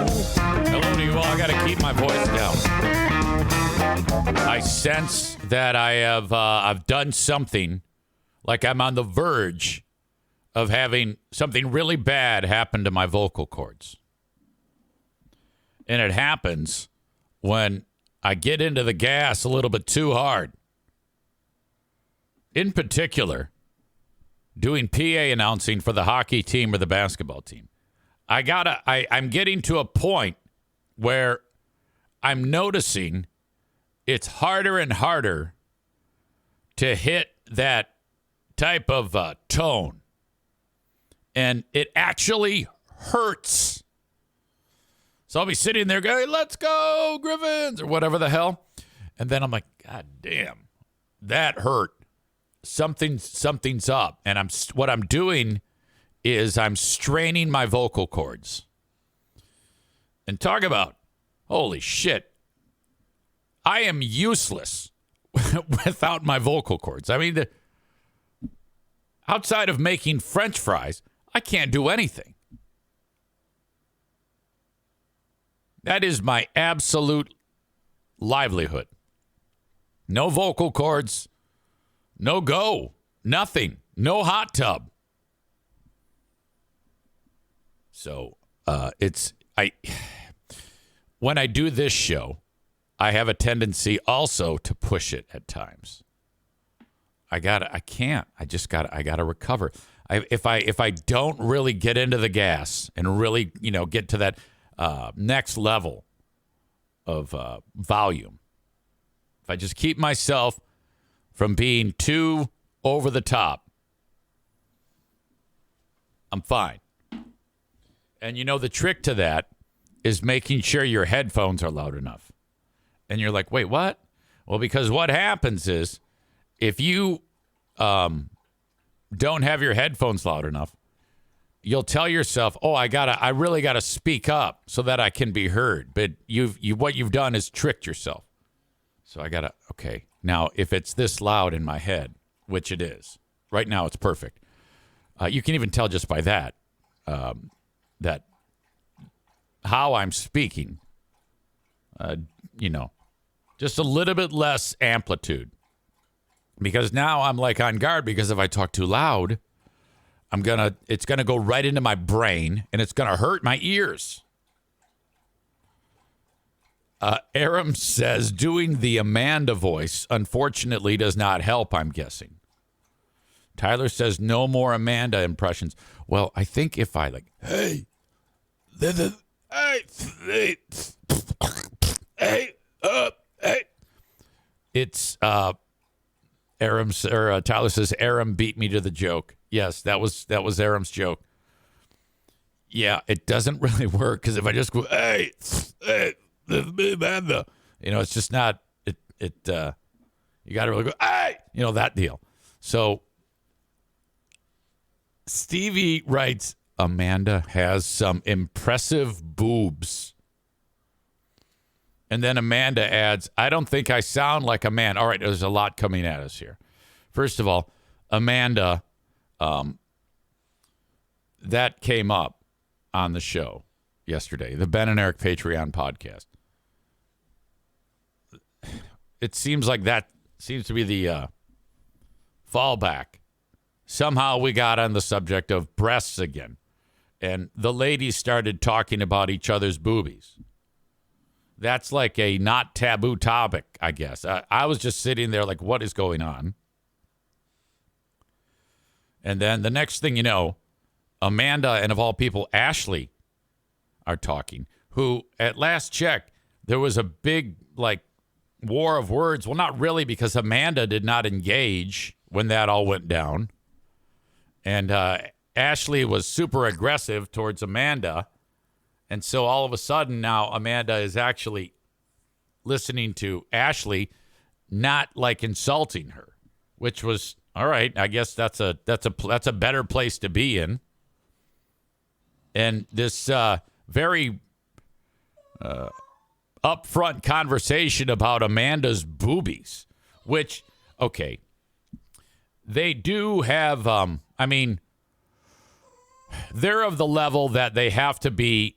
Hello to you all. I got to keep my voice down. I sense that I have I've done something, like I'm on the verge of having something really bad happen to my vocal cords. And it happens when I get into the gas a little bit too hard. In particular, doing PA announcing for the hockey team or the basketball team. I'm getting to a point where I'm noticing it's harder and harder to hit that type of tone. And it actually hurts. So I'll be sitting there going, let's go, Griffins, or whatever the hell. And then I'm like, God damn, that hurt. Something's up. And what I'm doing is I'm straining my vocal cords. And talk about, holy shit, I am useless without my vocal cords. I mean, outside of making French fries, I can't do anything. That is my absolute livelihood. No vocal cords, no go, nothing, no hot tub. So when I do this show, I have a tendency also to push it at times. I gotta recover. If I don't really get into the gas and really, get to that next level of volume, if I just keep myself from being too over the top, I'm fine. And the trick to that is making sure your headphones are loud enough. And you're like, wait, what? Well, because what happens is if you don't have your headphones loud enough, you'll tell yourself, oh, I really gotta speak up so that I can be heard. But what you've done is tricked yourself. So okay, now if it's this loud in my head, which it is, right now it's perfect. You can even tell just by that, that how I'm speaking, just a little bit less amplitude. Because now I'm like on guard, because if I talk too loud, it's gonna go right into my brain and it's gonna hurt my ears. Aram says doing the Amanda voice unfortunately does not help, I'm guessing. Tyler says no more Amanda impressions. Well, I think if I hey, hey, it's Tyler says Aram beat me to the joke. Yes, that was Aram's joke. Yeah, it doesn't really work, because if I just go, hey, this is me, Amanda, it's just not it. You got to really go, hey, that deal. So Stevie writes, Amanda has some impressive boobs. And then Amanda adds, I don't think I sound like a man. All right, there's a lot coming at us here. First of all, Amanda, that came up on the show yesterday, the Ben and Eric Patreon podcast. It seems like that seems to be the fallback. Somehow we got on the subject of breasts again. And the ladies started talking about each other's boobies. That's like a not taboo topic, I guess. I was just sitting there like, what is going on? And then the next thing you know, Amanda and of all people, Ashley are talking, who at last check, there was a big war of words. Well, not really, because Amanda did not engage when that all went down. And Ashley was super aggressive towards Amanda. And so all of a sudden now Amanda is actually listening to Ashley, not insulting her, which was all right. I guess that's a better place to be in. And this very upfront conversation about Amanda's boobies, which, okay, they do have, they're of the level that they have to be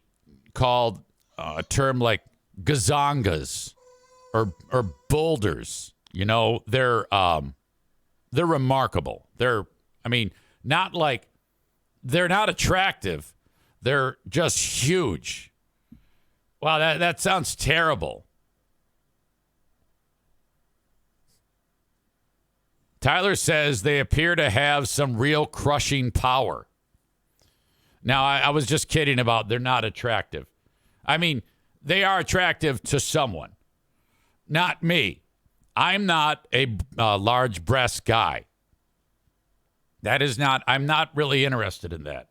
called a term like gazongas or boulders. You know, they're remarkable. They're not like they're not attractive. They're just huge. Wow, that sounds terrible. Tyler says they appear to have some real crushing power. Now, I was just kidding about they're not attractive. I mean, they are attractive to someone. Not me. I'm not a large breast guy. I'm not really interested in that.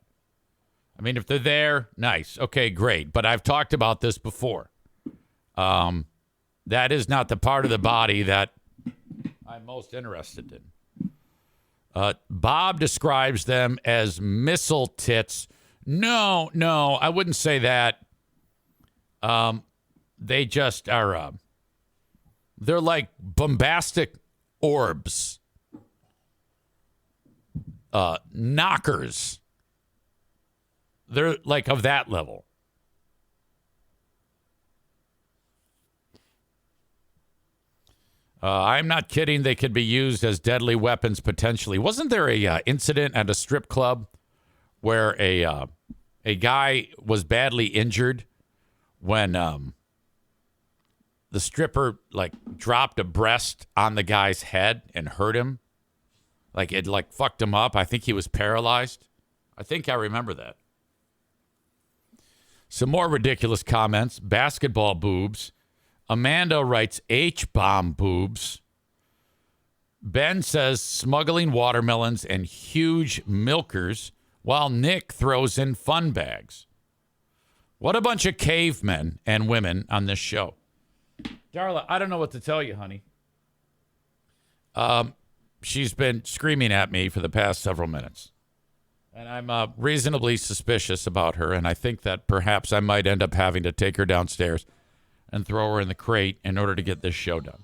I mean, if they're there, nice. Okay, great. But I've talked about this before. That is not the part of the body that I'm most interested in. Bob describes them as missile tits. No, I wouldn't say that. They just are, they're like bombastic orbs. Knockers. They're like of that level. I'm not kidding. They could be used as deadly weapons potentially. Wasn't there a incident at a strip club where a guy was badly injured when the stripper like dropped a breast on the guy's head and hurt him? Like it like fucked him up. I think he was paralyzed. I think I remember that. Some more ridiculous comments. Basketball boobs. Amanda writes H-bomb boobs. Ben says smuggling watermelons and huge milkers, while Nick throws in fun bags. What a bunch of cavemen and women on this show. Darla, I don't know what to tell you, honey. She's been screaming at me for the past several minutes. And I'm reasonably suspicious about her, and I think that perhaps I might end up having to take her downstairs and throw her in the crate in order to get this show done.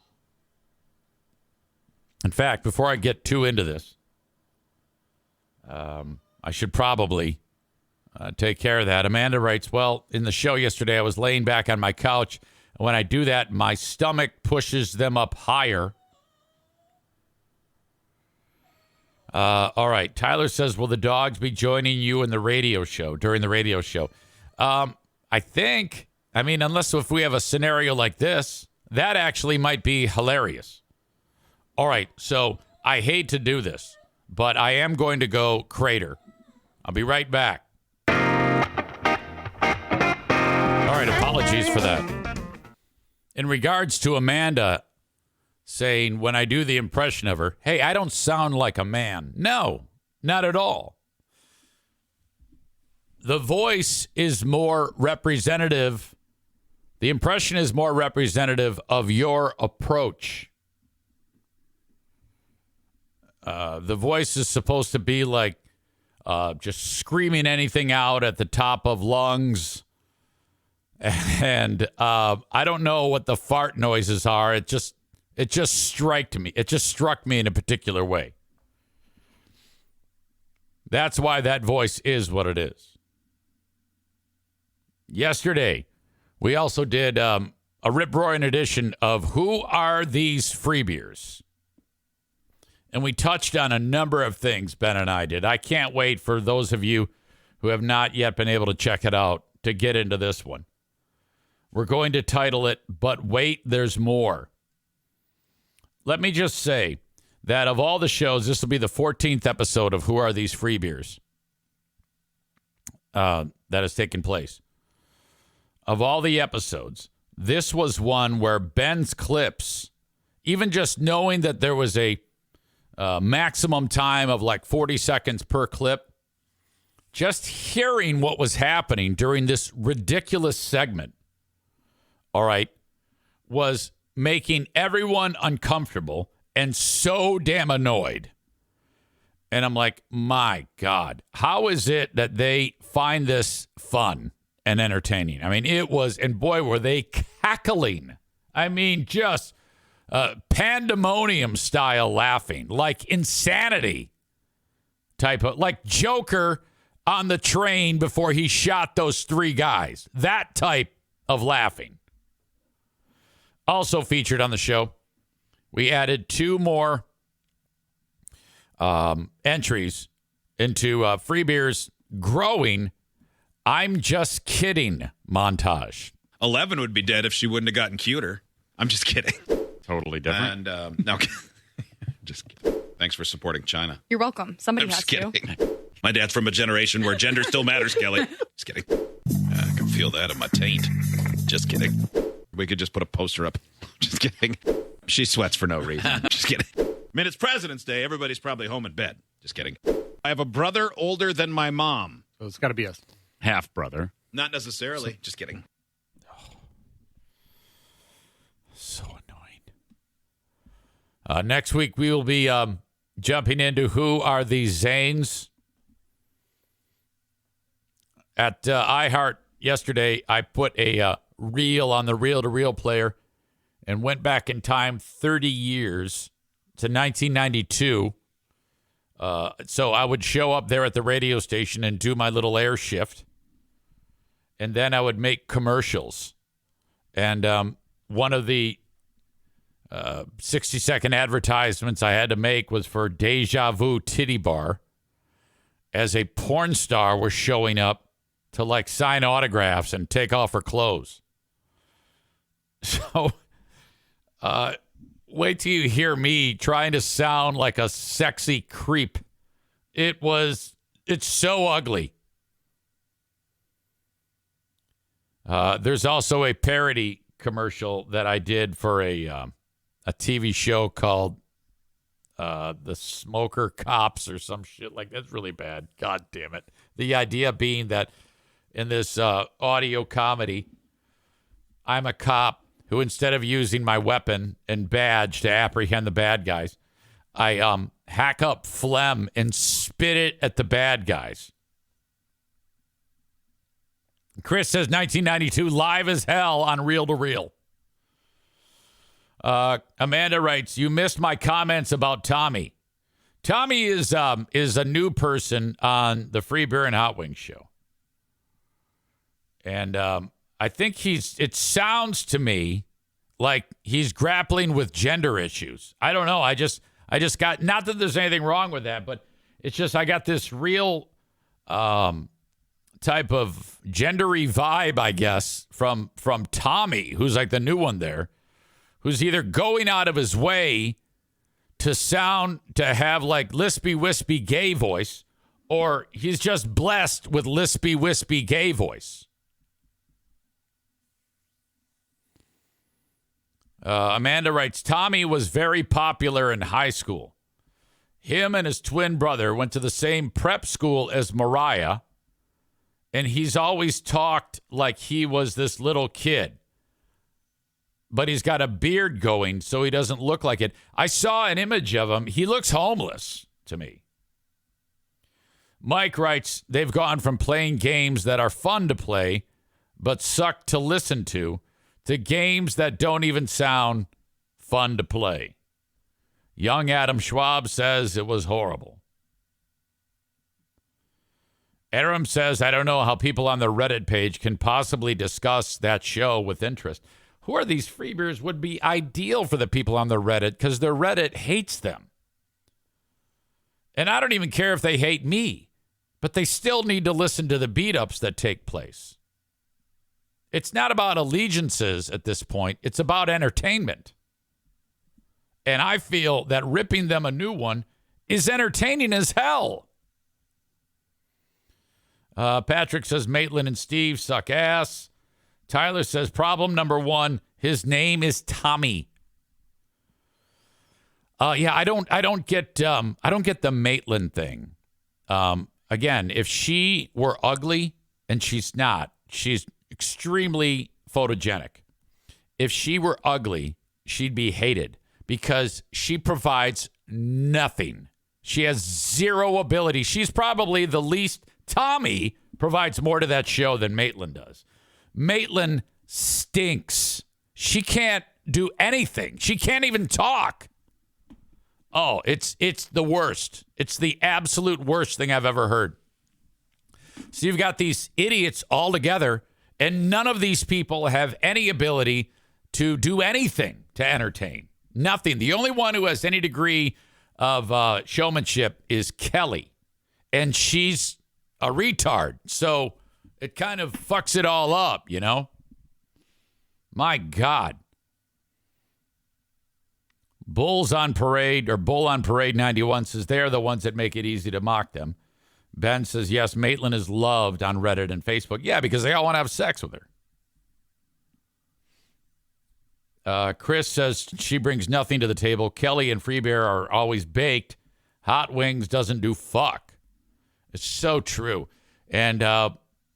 In fact, before I get too into this, I should probably take care of that. Amanda writes, well, in the show yesterday, I was laying back on my couch, and when I do that, my stomach pushes them up higher. All right. Tyler says, will the dogs be joining you in the radio show, during the radio show? I think, unless if we have a scenario like this, that actually might be hilarious. All right. So I hate to do this, but I am going to go crater. I'll be right back. All right. Apologies for that. In regards to Amanda saying when I do the impression of her, hey, I don't sound like a man. No, not at all. The voice is more representative. The impression is more representative of your approach. The voice is supposed to be like just screaming anything out at the top of lungs. And I don't know what the fart noises are. It just struck me. It just struck me in a particular way. That's why that voice is what it is. Yesterday, we also did a rip-roaring edition of Who Are These Free Beers? And we touched on a number of things, Ben and I did. I can't wait for those of you who have not yet been able to check it out to get into this one. We're going to title it, But Wait, There's More. Let me just say that of all the shows, this will be the 14th episode of Who Are These Free Beers that has taken place. Of all the episodes, this was one where Ben's clips, even just knowing that there was a maximum time of like 40 seconds per clip, just hearing what was happening during this ridiculous segment, all right, was making everyone uncomfortable and so damn annoyed. And I'm like, my God, how is it that they find this fun and entertaining? It was, and boy, were they cackling. Just pandemonium style laughing, like insanity type of, like Joker on the train before he shot those three guys. That type of laughing. Also featured on the show, we added 2 more entries into Free Beer's growing I'm Just Kidding montage. 11 would be dead if she wouldn't have gotten cuter. I'm just kidding. Totally different. And no, just kidding. Thanks for supporting China. You're welcome. Somebody I'm has just to. kidding. My dad's from a generation where gender still matters, Kelly. Just kidding. I can feel that in my taint. Just kidding. We could just put a poster up. Just kidding. She sweats for no reason. Just kidding. I mean, it's President's Day. Everybody's probably home in bed. Just kidding. I have a brother older than my mom. So it's got to be a Half brother. Not necessarily. Just kidding. So annoying. Next week, we will be jumping into who are these Zanes. At iHeart yesterday, I put a reel on the reel-to-reel player and went back in time 30 years to 1992. So I would show up there at the radio station and do my little air shift. And then I would make commercials. And one of the 60-second advertisements I had to make was for Deja Vu Titty Bar, as a porn star was showing up to like sign autographs and take off her clothes. So wait till you hear me trying to sound like a sexy creep. It's so ugly. There's also a parody commercial that I did for a TV show called The Smoker Cops or some shit like that's really bad. God damn it. The idea being that in this audio comedy, I'm a cop who, instead of using my weapon and badge to apprehend the bad guys, I hack up phlegm and spit it at the bad guys. Chris says 1992, live as hell on Reel to Reel. Amanda writes, you missed my comments about Tommy. Tommy is a new person on the Free Beer and Hot Wings show. And I think it sounds to me like he's grappling with gender issues. I don't know. I just got, not that there's anything wrong with that, but it's just I got this real type of gendery vibe, I guess, from Tommy, who's like the new one there, who's either going out of his way to have like lispy wispy gay voice, or he's just blessed with lispy wispy gay voice. Amanda writes, Tommy was very popular in high school. Him and his twin brother went to the same prep school as Mariah, and he's always talked like he was this little kid. But he's got a beard going, so he doesn't look like it. I saw an image of him. He looks homeless to me. Mike writes, they've gone from playing games that are fun to play but suck to listen to games that don't even sound fun to play. Young Adam Schwab says it was horrible. Aram says, I don't know how people on the Reddit page can possibly discuss that show with interest. Who are these free beers would be ideal for the people on the Reddit because the Reddit hates them. And I don't even care if they hate me, but they still need to listen to the beat-ups that take place. It's not about allegiances at this point. It's about entertainment. And I feel that ripping them a new one is entertaining as hell. Patrick says Maitland and Steve suck ass. Tyler says problem number 1, his name is Tommy. Yeah, I don't get the Maitland thing. Again, if she were ugly, and she's not, she's extremely photogenic. If she were ugly, she'd be hated because she provides nothing. She has zero ability. She's probably the least. Tommy provides more to that show than Maitland does. Maitland stinks. She can't do anything. She can't even talk. Oh, it's the worst. It's the absolute worst thing I've ever heard. So you've got these idiots all together, And none of these people have any ability to do anything to entertain. Nothing. The only one who has any degree of showmanship is Kelly. And she's a retard. So it kind of fucks it all up, you know? My God. Bulls on Parade, or Bull on Parade 91 says they're the ones that make it easy to mock them. Ben says, yes, Maitland is loved on Reddit and Facebook. Yeah, because they all want to have sex with her. Chris says she brings nothing to the table. Kelly and Freebear are always baked. Hot Wings doesn't do fuck. It's so true. And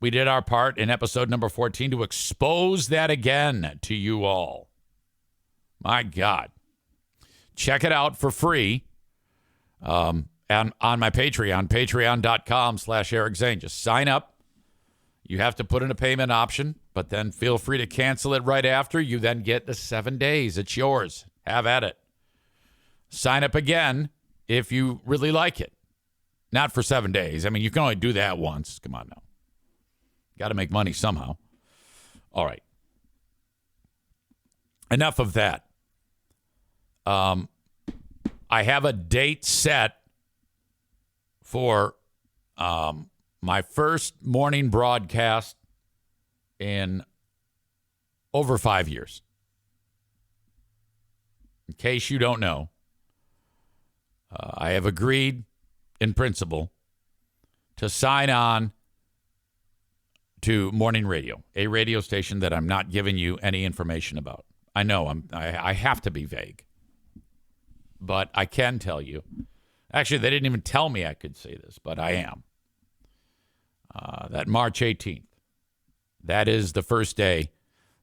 we did our part in episode number 14 to expose that again to you all. My God. Check it out for free and on my Patreon, patreon.com/Eric Zane. Just sign up. You have to put in a payment option, but then feel free to cancel it right after. You then get the 7 days. It's yours. Have at it. Sign up again if you really like it. Not for 7 days. I mean, you can only do that once. Come on now. Got to make money somehow. All right. Enough of that. I have a date set for my first morning broadcast in over 5 years. In case you don't know, I have agreed in principle to sign on to morning radio, a radio station that I'm not giving you any information about. I know I have to be vague, but I can tell you. Actually, they didn't even tell me I could say this, but I am. That March 18th, that is the first day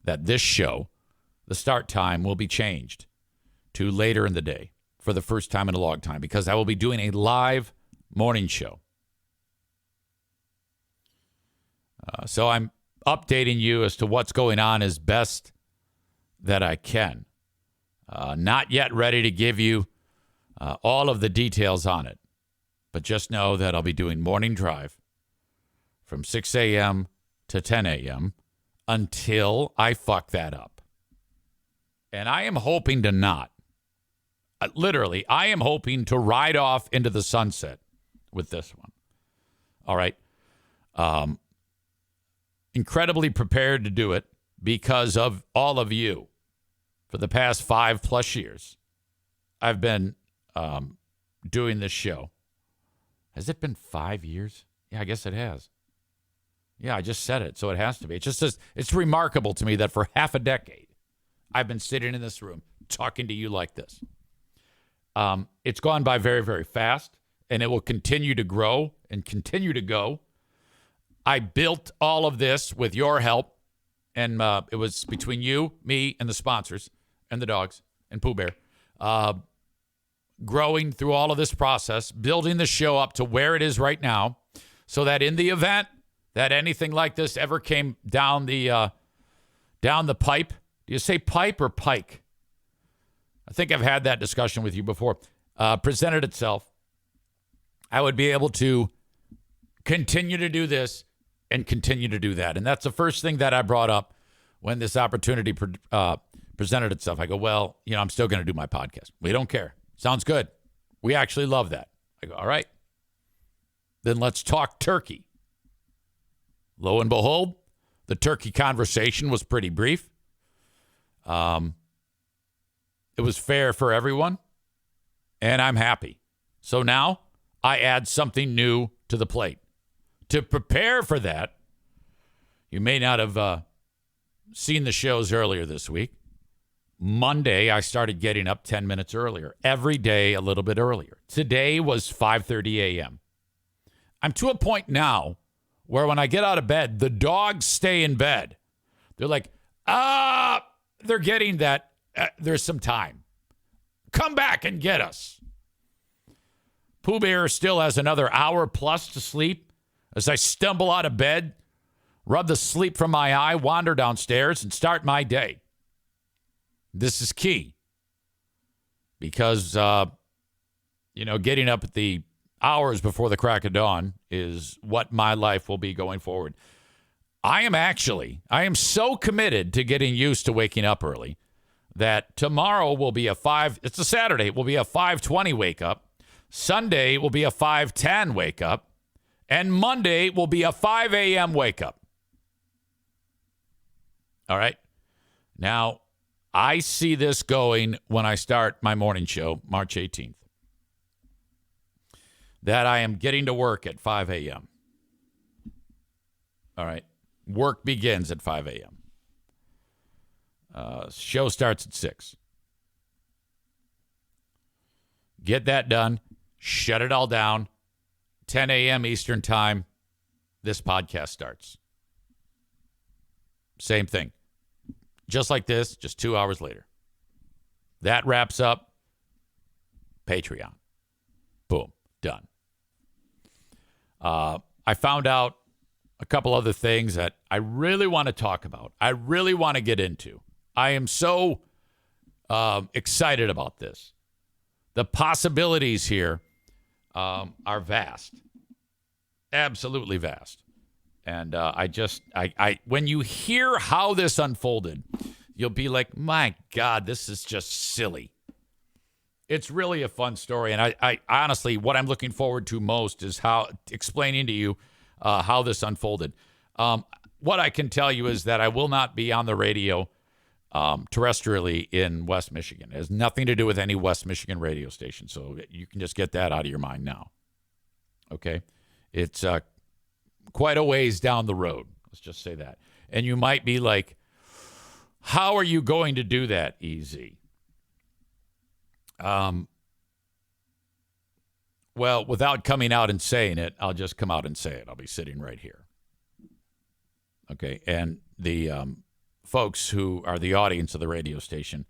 that this show, the start time, will be changed to later in the day for the first time in a long time, because I will be doing a live morning show. So I'm updating you as to what's going on as best that I can. Not yet ready to give you all of the details on it, but just know that I'll be doing morning drive from 6 a.m. to 10 a.m. until I fuck that up. And I am hoping to not. Literally, I am hoping to ride off into the sunset with this one. All right. Incredibly prepared to do it because of all of you. For the past 5+ years, I've been doing this show. Has it been 5 years? Yeah, I guess it has. Yeah, I just said it, so it has to be. It's remarkable to me that for half a decade, I've been sitting in this room talking to you like this. It's gone by very, very fast, and it will continue to grow and continue to go. I built all of this with your help, and it was between you, me, and the sponsors, and the dogs, and Pooh Bear. Growing through all of this process, building the show up to where it is right now, so that in the event that anything like this ever came down the pipe. Do you say pipe or pike? I think I've had that discussion with you before. Presented itself, I would be able to continue to do this and continue to do that. And that's the first thing that I brought up when this opportunity presented itself. I go, well, I'm still going to do my podcast. We don't care. Sounds good. We actually love that. I go, all right. Then let's talk turkey. Lo and behold, the turkey conversation was pretty brief. It was fair for everyone, and I'm happy. So now I add something new to the plate. To prepare for that, you may not have seen the shows earlier this week. Monday, I started getting up 10 minutes earlier. Every day, a little bit earlier. Today was 5:30 a.m. I'm to a point now where when I get out of bed, the dogs stay in bed. They're like, they're getting that. There's some time. Come back and get us. Pooh Bear still has another hour plus to sleep as I stumble out of bed, rub the sleep from my eye, wander downstairs, and start my day. This is key because, getting up at the hours before the crack of dawn is what my life will be going forward. I am so committed to getting used to waking up early that tomorrow will be it's a Saturday, it will be a 5:20 wake up. Sunday will be a 5:10 wake up. And Monday will be a 5 a.m. wake up. All right. Now, I see this going when I start my morning show, March 18th, that I am getting to work at 5 a.m. All right. Work begins at 5 a.m. Show starts at 6. Get that done. Shut it all down. 10 a.m. Eastern time, this podcast starts. Same thing. Just like this, just 2 hours later. That wraps up Patreon. Boom. Done. I found out a couple other things that I really want to talk about. I really want to get into. I am so excited about this. The possibilities here are vast. Absolutely vast. And I when you hear how this unfolded, you'll be like, my God, this is just silly. It's really a fun story. And I honestly, what I'm looking forward to most is explaining to you how this unfolded. What I can tell you is that I will not be on the radio terrestrially in West Michigan. It has nothing to do with any West Michigan radio station. So you can just get that out of your mind now. Okay? It's quite a ways down the road. Let's just say that. And you might be like, how are you going to do that, EZ? Well, without coming out and saying it, I'll just come out and say it. I'll be sitting right here. Okay? And the folks who are the audience of the radio station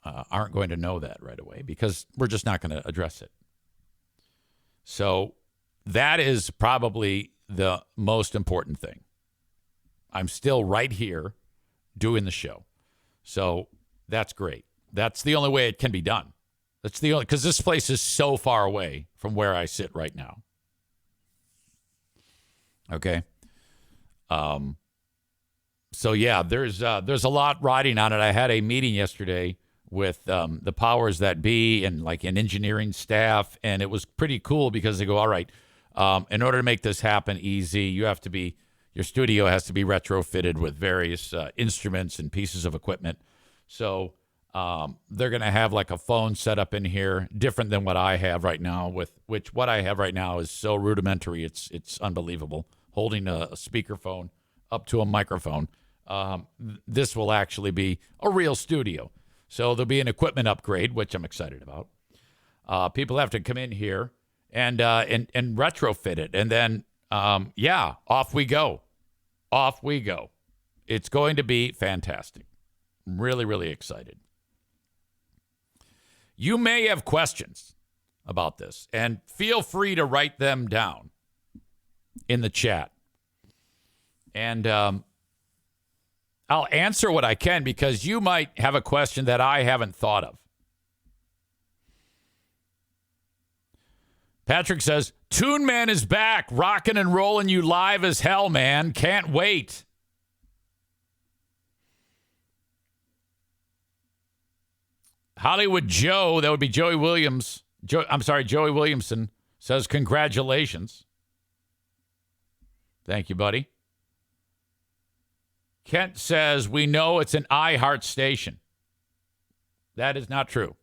aren't going to know that right away because we're just not going to address it. So that is probably the most important thing. I'm still right here doing the show. So that's great. That's the only way it can be done. That's the only, because this place is so far away from where I sit right now. Okay. So yeah, there's a lot riding on it. I had a meeting yesterday with the powers that be and like an engineering staff, and it was pretty cool because they go, all right, in order to make this happen easy, your studio has to be retrofitted with various instruments and pieces of equipment. So they're going to have like a phone set up in here, different than what I have right now, what I have right now is so rudimentary. It's unbelievable. Holding a speakerphone up to a microphone. This will actually be a real studio. So there'll be an equipment upgrade, which I'm excited about. People have to come in here and retrofit it. And then, off we go. Off we go. It's going to be fantastic. I'm really, really excited. You may have questions about this, and feel free to write them down in the chat. And I'll answer what I can because you might have a question that I haven't thought of. Patrick says, Toon Man is back, rocking and rolling you live as hell, man. Can't wait. Hollywood Joe, that would be Joey Williamson, says, congratulations. Thank you, buddy. Kent says, we know it's an iHeart station. That is not true.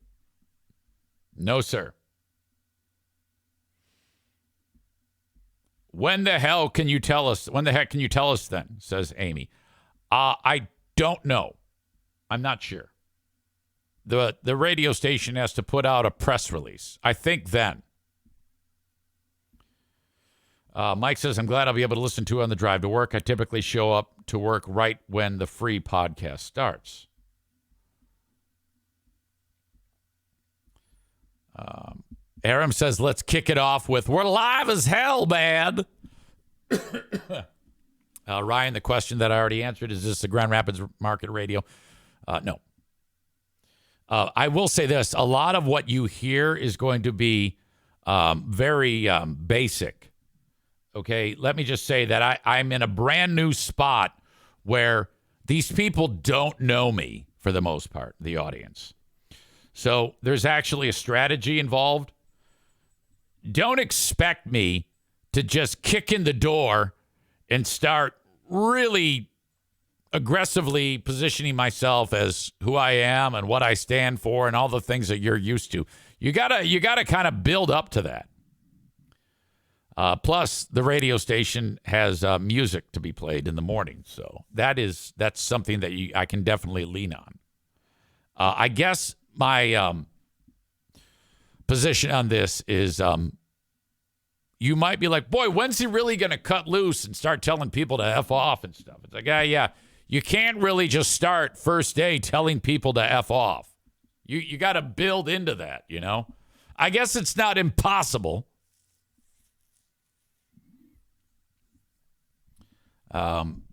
No, sir. When the heck can you tell us then, says Amy. I don't know. I'm not sure. The radio station has to put out a press release. I think then. Mike says, I'm glad I'll be able to listen to it on the drive to work. I typically show up to work right when the free podcast starts. Aram says, let's kick it off with, we're live as hell, man. Ryan, the question that I already answered, is this the Grand Rapids Market Radio? No. I will say this. A lot of what you hear is going to be very basic. Okay, let me just say that I'm in a brand new spot where these people don't know me for the most part, the audience. So there's actually a strategy involved. Don't expect me to just kick in the door and start really aggressively positioning myself as who I am and what I stand for and all the things that you're used to. You gotta kind of build up to that. Plus, the radio station has music to be played in the morning, so that's something that I can definitely lean on. I guess my position on this is you might be like, boy, when's he really going to cut loose and start telling people to F off and stuff? It's like, yeah. You can't really just start first day telling people to F off. You got to build into that, you know? I guess it's not impossible. Aram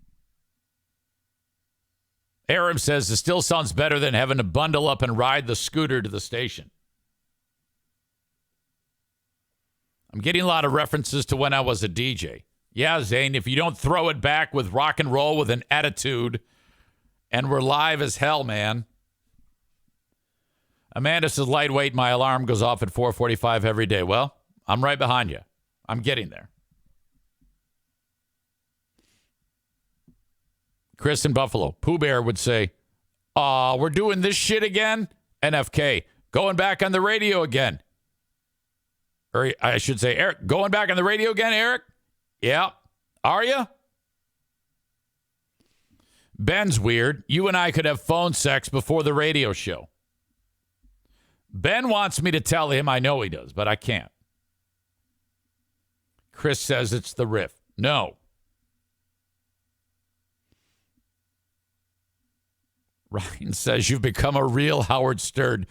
says it still sounds better than having to bundle up and ride the scooter to the station. I'm getting a lot of references to when I was a DJ. Yeah, Zane, if you don't throw it back with rock and roll with an attitude, and we're live as hell, man. Amanda says, lightweight, my alarm goes off at 4:45 every day. Well, I'm right behind you. I'm getting there. Chris in Buffalo. Pooh Bear would say, we're doing this shit again? NFK, going back on the radio again. Or I should say, Eric, going back on the radio again, Eric? Yeah. Are you? Ben's weird. You and I could have phone sex before the radio show. Ben wants me to tell him. I know he does, but I can't. Chris says it's the riff. No. Ryan says you've become a real Howard Stern.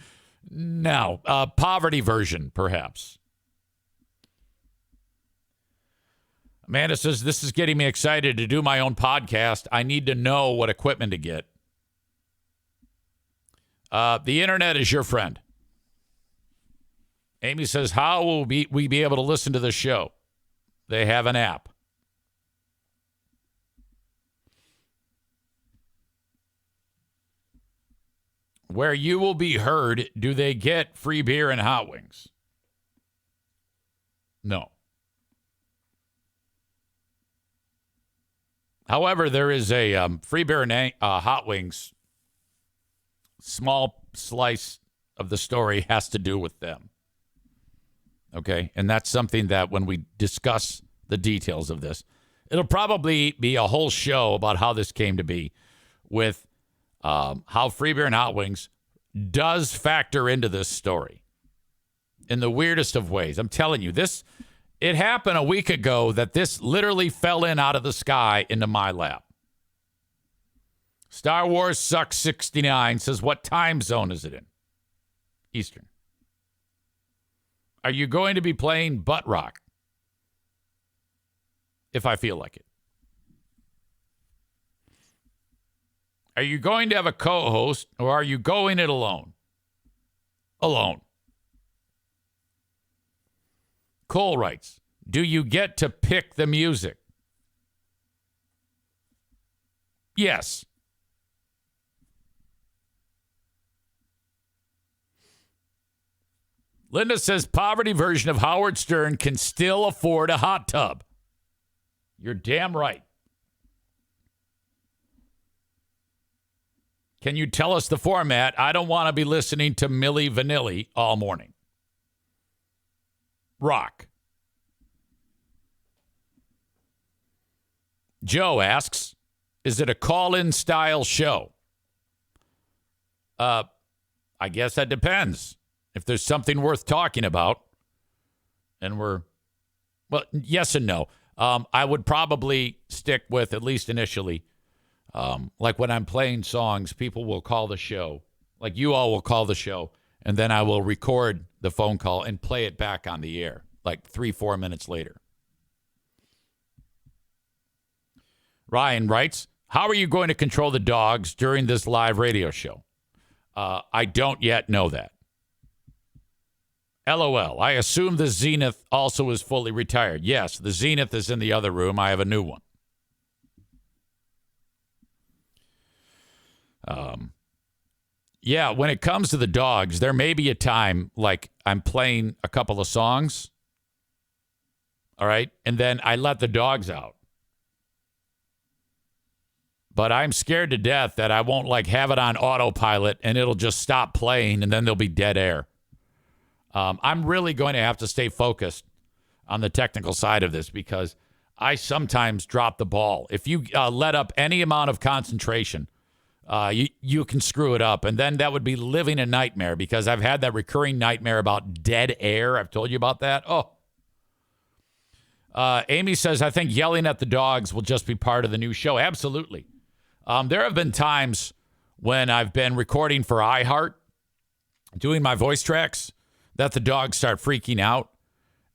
No. Poverty version, perhaps. Amanda says, this is getting me excited to do my own podcast. I need to know what equipment to get. The internet is your friend. Amy says, how will we be able to listen to the show? They have an app. Where you will be heard, do they get free beer and hot wings? No. However, there is a free beer and hot wings. Small slice of the story has to do with them. Okay? And that's something that when we discuss the details of this, it'll probably be a whole show about how this came to be with how free beer and hot wings does factor into this story in the weirdest of ways. I'm telling you, it happened a week ago that this literally fell in out of the sky into my lap. Star Wars Sucks 69 says, what time zone is it in? Eastern. Are you going to be playing butt rock? If I feel like it. Are you going to have a co-host, or are you going it alone? Alone. Cole writes, do you get to pick the music? Yes. Linda says poverty version of Howard Stern can still afford a hot tub. You're damn right. Can you tell us the format? I don't want to be listening to Milli Vanilli all morning. Rock. Joe asks, is it a call-in style show? I guess that depends. If there's something worth talking about, and yes and no. I would probably stick with, at least initially, like when I'm playing songs, people will call the show. Like you all will call the show, and then I will record the phone call and play it back on the air, like 3-4 minutes later. Ryan writes, how are you going to control the dogs during this live radio show? I don't yet know that. LOL. I assume the Zenith also is fully retired. Yes, the Zenith is in the other room. I have a new one. Yeah, when it comes to the dogs, there may be a time like I'm playing a couple of songs. All right. And then I let the dogs out. But I'm scared to death that I won't like have it on autopilot and it'll just stop playing and then there'll be dead air. I'm really going to have to stay focused on the technical side of this because I sometimes drop the ball. If you let up any amount of concentration, you can screw it up. And then that would be living a nightmare because I've had that recurring nightmare about dead air. I've told you about that. Oh. Amy says, I think yelling at the dogs will just be part of the new show. Absolutely. There have been times when I've been recording for iHeart, doing my voice tracks, that the dogs start freaking out.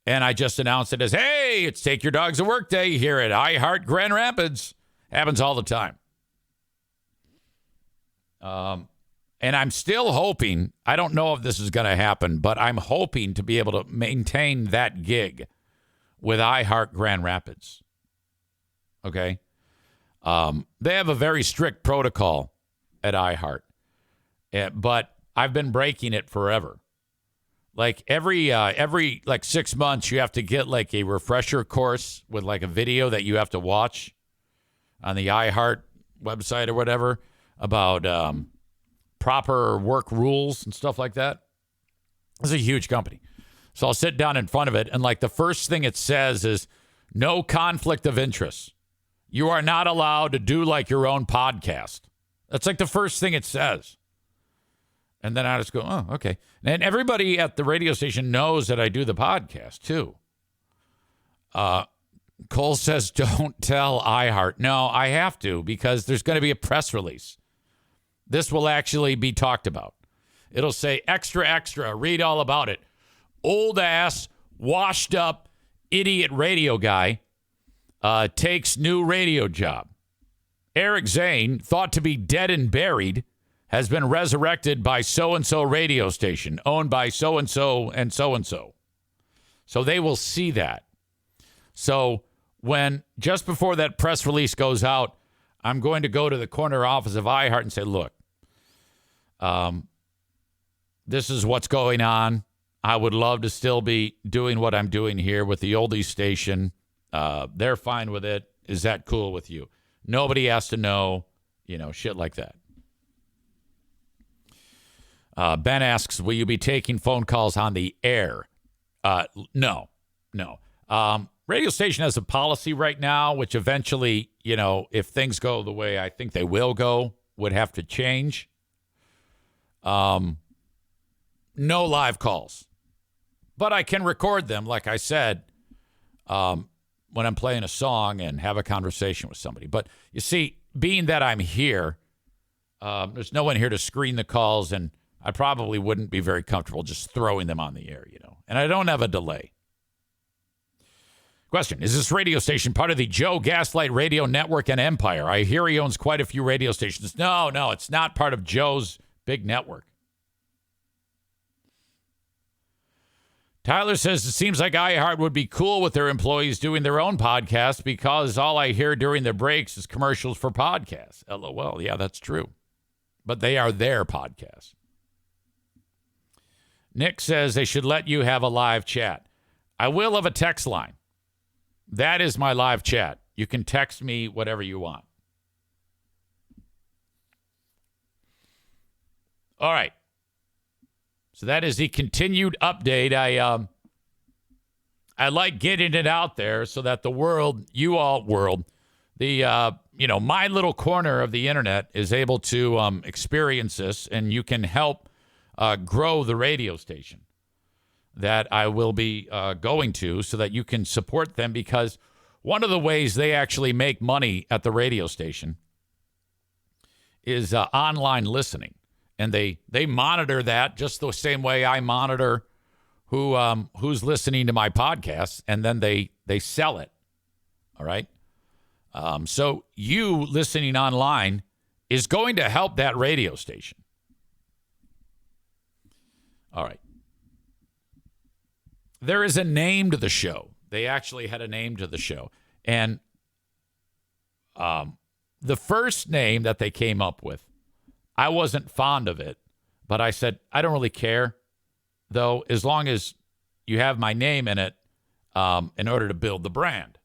And I just announce it as, hey, it's Take Your Dogs to Work Day here at iHeart Grand Rapids. Happens all the time. And I'm still hoping, I don't know if this is going to happen, but I'm hoping to be able to maintain that gig with iHeart Grand Rapids. Okay? They have a very strict protocol at iHeart, but I've been breaking it forever. Like every 6 months, you have to get like a refresher course with like a video that you have to watch on the iHeart website or whatever about proper work rules and stuff like that. It's a huge company. So I'll sit down in front of it, and like the first thing it says is no conflict of interest. You are not allowed to do like your own podcast. That's like the first thing it says. And then I just go, oh, okay. And everybody at the radio station knows that I do the podcast too. Cole says, don't tell iHeart. No, I have to because there's going to be a press release. This will actually be talked about. It'll say extra, extra, read all about it. Old ass, washed up, idiot radio guy takes new radio job. Eric Zane, thought to be dead and buried, has been resurrected by so-and-so radio station, owned by so-and-so and so-and-so. So they will see that. So when, just before that press release goes out, I'm going to go to the corner office of iHeart and say, look, this is what's going on. I would love to still be doing what I'm doing here with the oldies station. They're fine with it. Is that cool with you? Nobody has to know, shit like that. Ben asks, will you be taking phone calls on the air? No. Radio station has a policy right now, which eventually, if things go the way I think they will go, would have to change. No live calls. But I can record them, like I said, when I'm playing a song and have a conversation with somebody. But you see, being that I'm here, there's no one here to screen the calls, and I probably wouldn't be very comfortable just throwing them on the air, And I don't have a delay. Question, is this radio station part of the Joe Gaslight Radio Network and Empire? I hear he owns quite a few radio stations. No, it's not part of Joe's big network. Tyler says it seems like iHeart would be cool with their employees doing their own podcast because all I hear during their breaks is commercials for podcasts. LOL. Yeah, that's true. But they are their podcasts. Nick says they should let you have a live chat. I will have a text line. That is my live chat. You can text me whatever you want. All right. So that is the continued update. I like getting it out there so that the world, my little corner of the internet is able to experience this, and you can help grow the radio station that I will be going to so that you can support them, because one of the ways they actually make money at the radio station is online listening. And they monitor that just the same way I monitor who's listening to my podcast, and then they sell it. All right? So you listening online is going to help that radio station. All right. there is a name to the show. They actually had a name to the show. And the first name that they came up with, I wasn't fond of it, but I said, I don't really care, though, as long as you have my name in it in order to build the brand.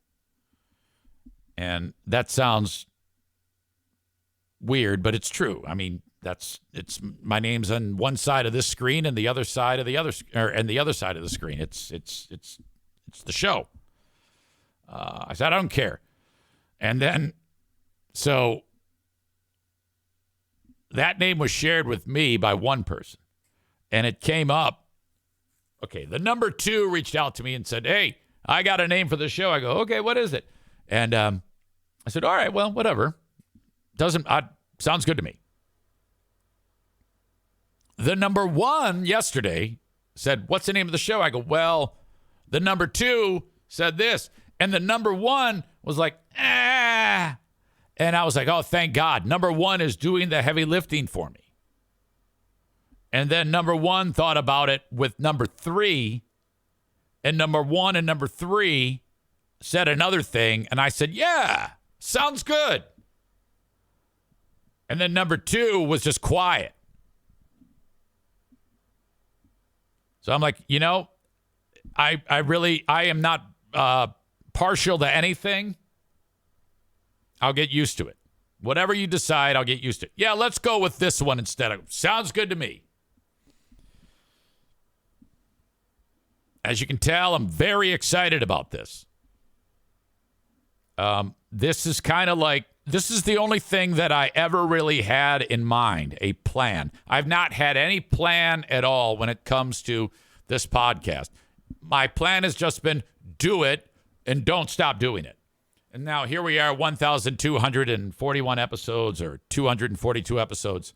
And that sounds weird, but it's true. I mean, it's my name's on one side of this screen and the other side of the other, and the other side of the screen. It's the show. I said, I don't care. And then, so that name was shared with me by one person, and it came up. Okay, the number 2 reached out to me and said, hey, I got a name for the show. I go, okay, what is it? And I said, all right, well, whatever. Sounds good to me. The number 1 yesterday said, what's the name of the show? I go, well, the number 2 said this. And the number 1 was like, ah. And I was like, oh, thank God. Number 1 is doing the heavy lifting for me. And then number 1 thought about it with number 3. And number 1 and number 3 said another thing. And I said, yeah, sounds good. And then number 2 was just quiet. So I'm like, I am not partial to anything. I'll get used to it. Whatever you decide, I'll get used to it. Yeah, let's go with this one instead. Sounds good to me. As you can tell, I'm very excited about this. This is kind of like, this is the only thing that I ever really had in mind, a plan. I've not had any plan at all when it comes to this podcast. My plan has just been do it and don't stop doing it. And now here we are, 1,241 episodes or 242 episodes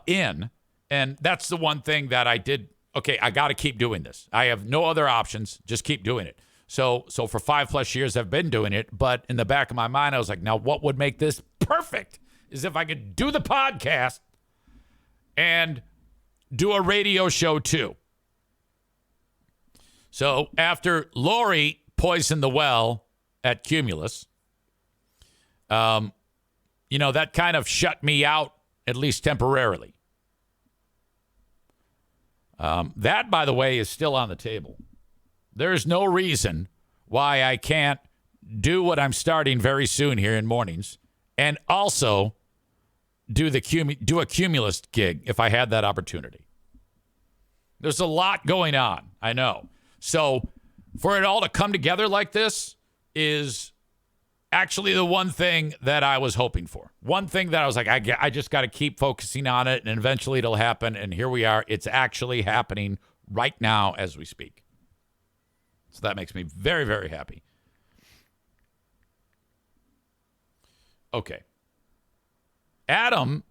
in. And that's the one thing that I did. Okay, I got to keep doing this. I have no other options. Just keep doing it. So for 5+ years, I've been doing it. But in the back of my mind, I was like, now what would make this perfect is if I could do the podcast and do a radio show too. So after Lori poisoned the well at Cumulus, that kind of shut me out, at least temporarily. That, by the way, is still on the table. There's no reason why I can't do what I'm starting very soon here in mornings and also do a Cumulus gig if I had that opportunity. There's a lot going on, I know. So for it all to come together like this is actually the one thing that I was hoping for. One thing that I was like, I just got to keep focusing on it, and eventually it'll happen. And here we are. It's actually happening right now as we speak. So that makes me very, very happy. Okay. Adam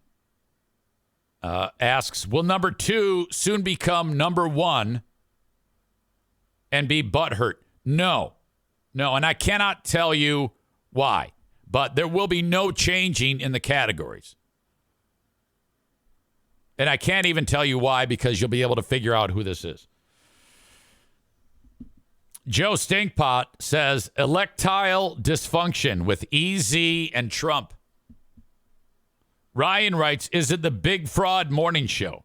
asks, will number 2 soon become number 1 and be butthurt? No, and I cannot tell you why, but there will be no changing in the categories. And I can't even tell you why, because you'll be able to figure out who this is. Joe Stinkpot says electile dysfunction with EZ and Trump. Ryan writes, is it the Big Fraud Morning Show?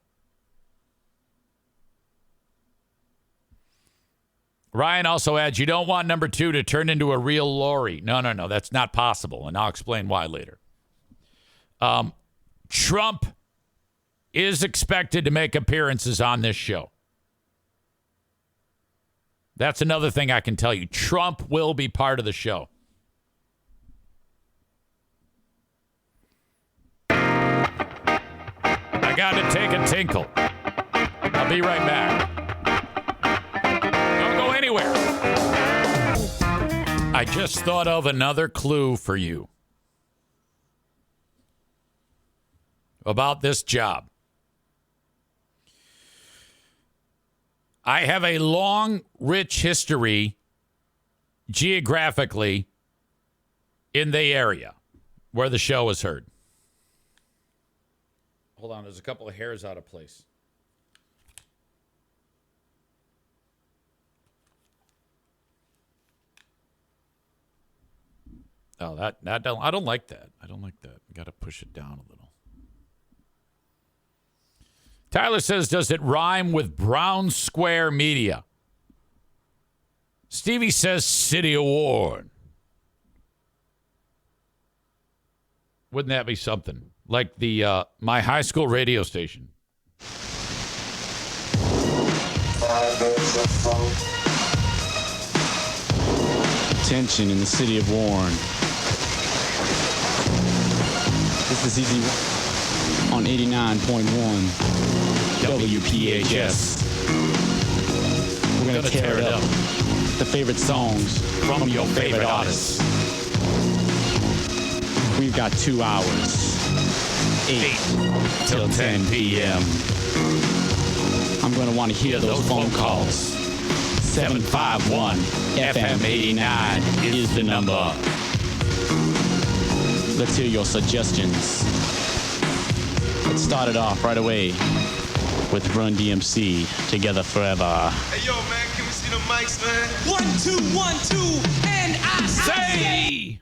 Ryan also adds, you don't want number 2 to turn into a real Lori. No, that's not possible, and I'll explain why later. Trump is expected to make appearances on this show. That's another thing I can tell you. Trump will be part of the show. I got to take a tinkle. I'll be right back. Don't go anywhere. I just thought of another clue for you about this job. I have a long, rich history geographically in the area where the show is heard. Hold on, there's a couple of hairs out of place. Oh, I don't like that. I don't like that. Got to push it down a little. Tyler says, does it rhyme with Brown Square Media? Stevie says City Award. Wouldn't that be something? Like the my high school radio station. Attention in the city of Warren. This is Easy on 89.1 WPHS. We're going to tear it up. The favorite songs from your favorite artists. We've got 2 hours. 8 till 10 p.m. I'm going to want to hear those phone calls. 751 FM 89 is the number. Let's hear your suggestions. Let's start it off right away with Run DMC, Together Forever. Hey, yo, man, can we see the mics, man? 1, 2, 1, 2, and I Say!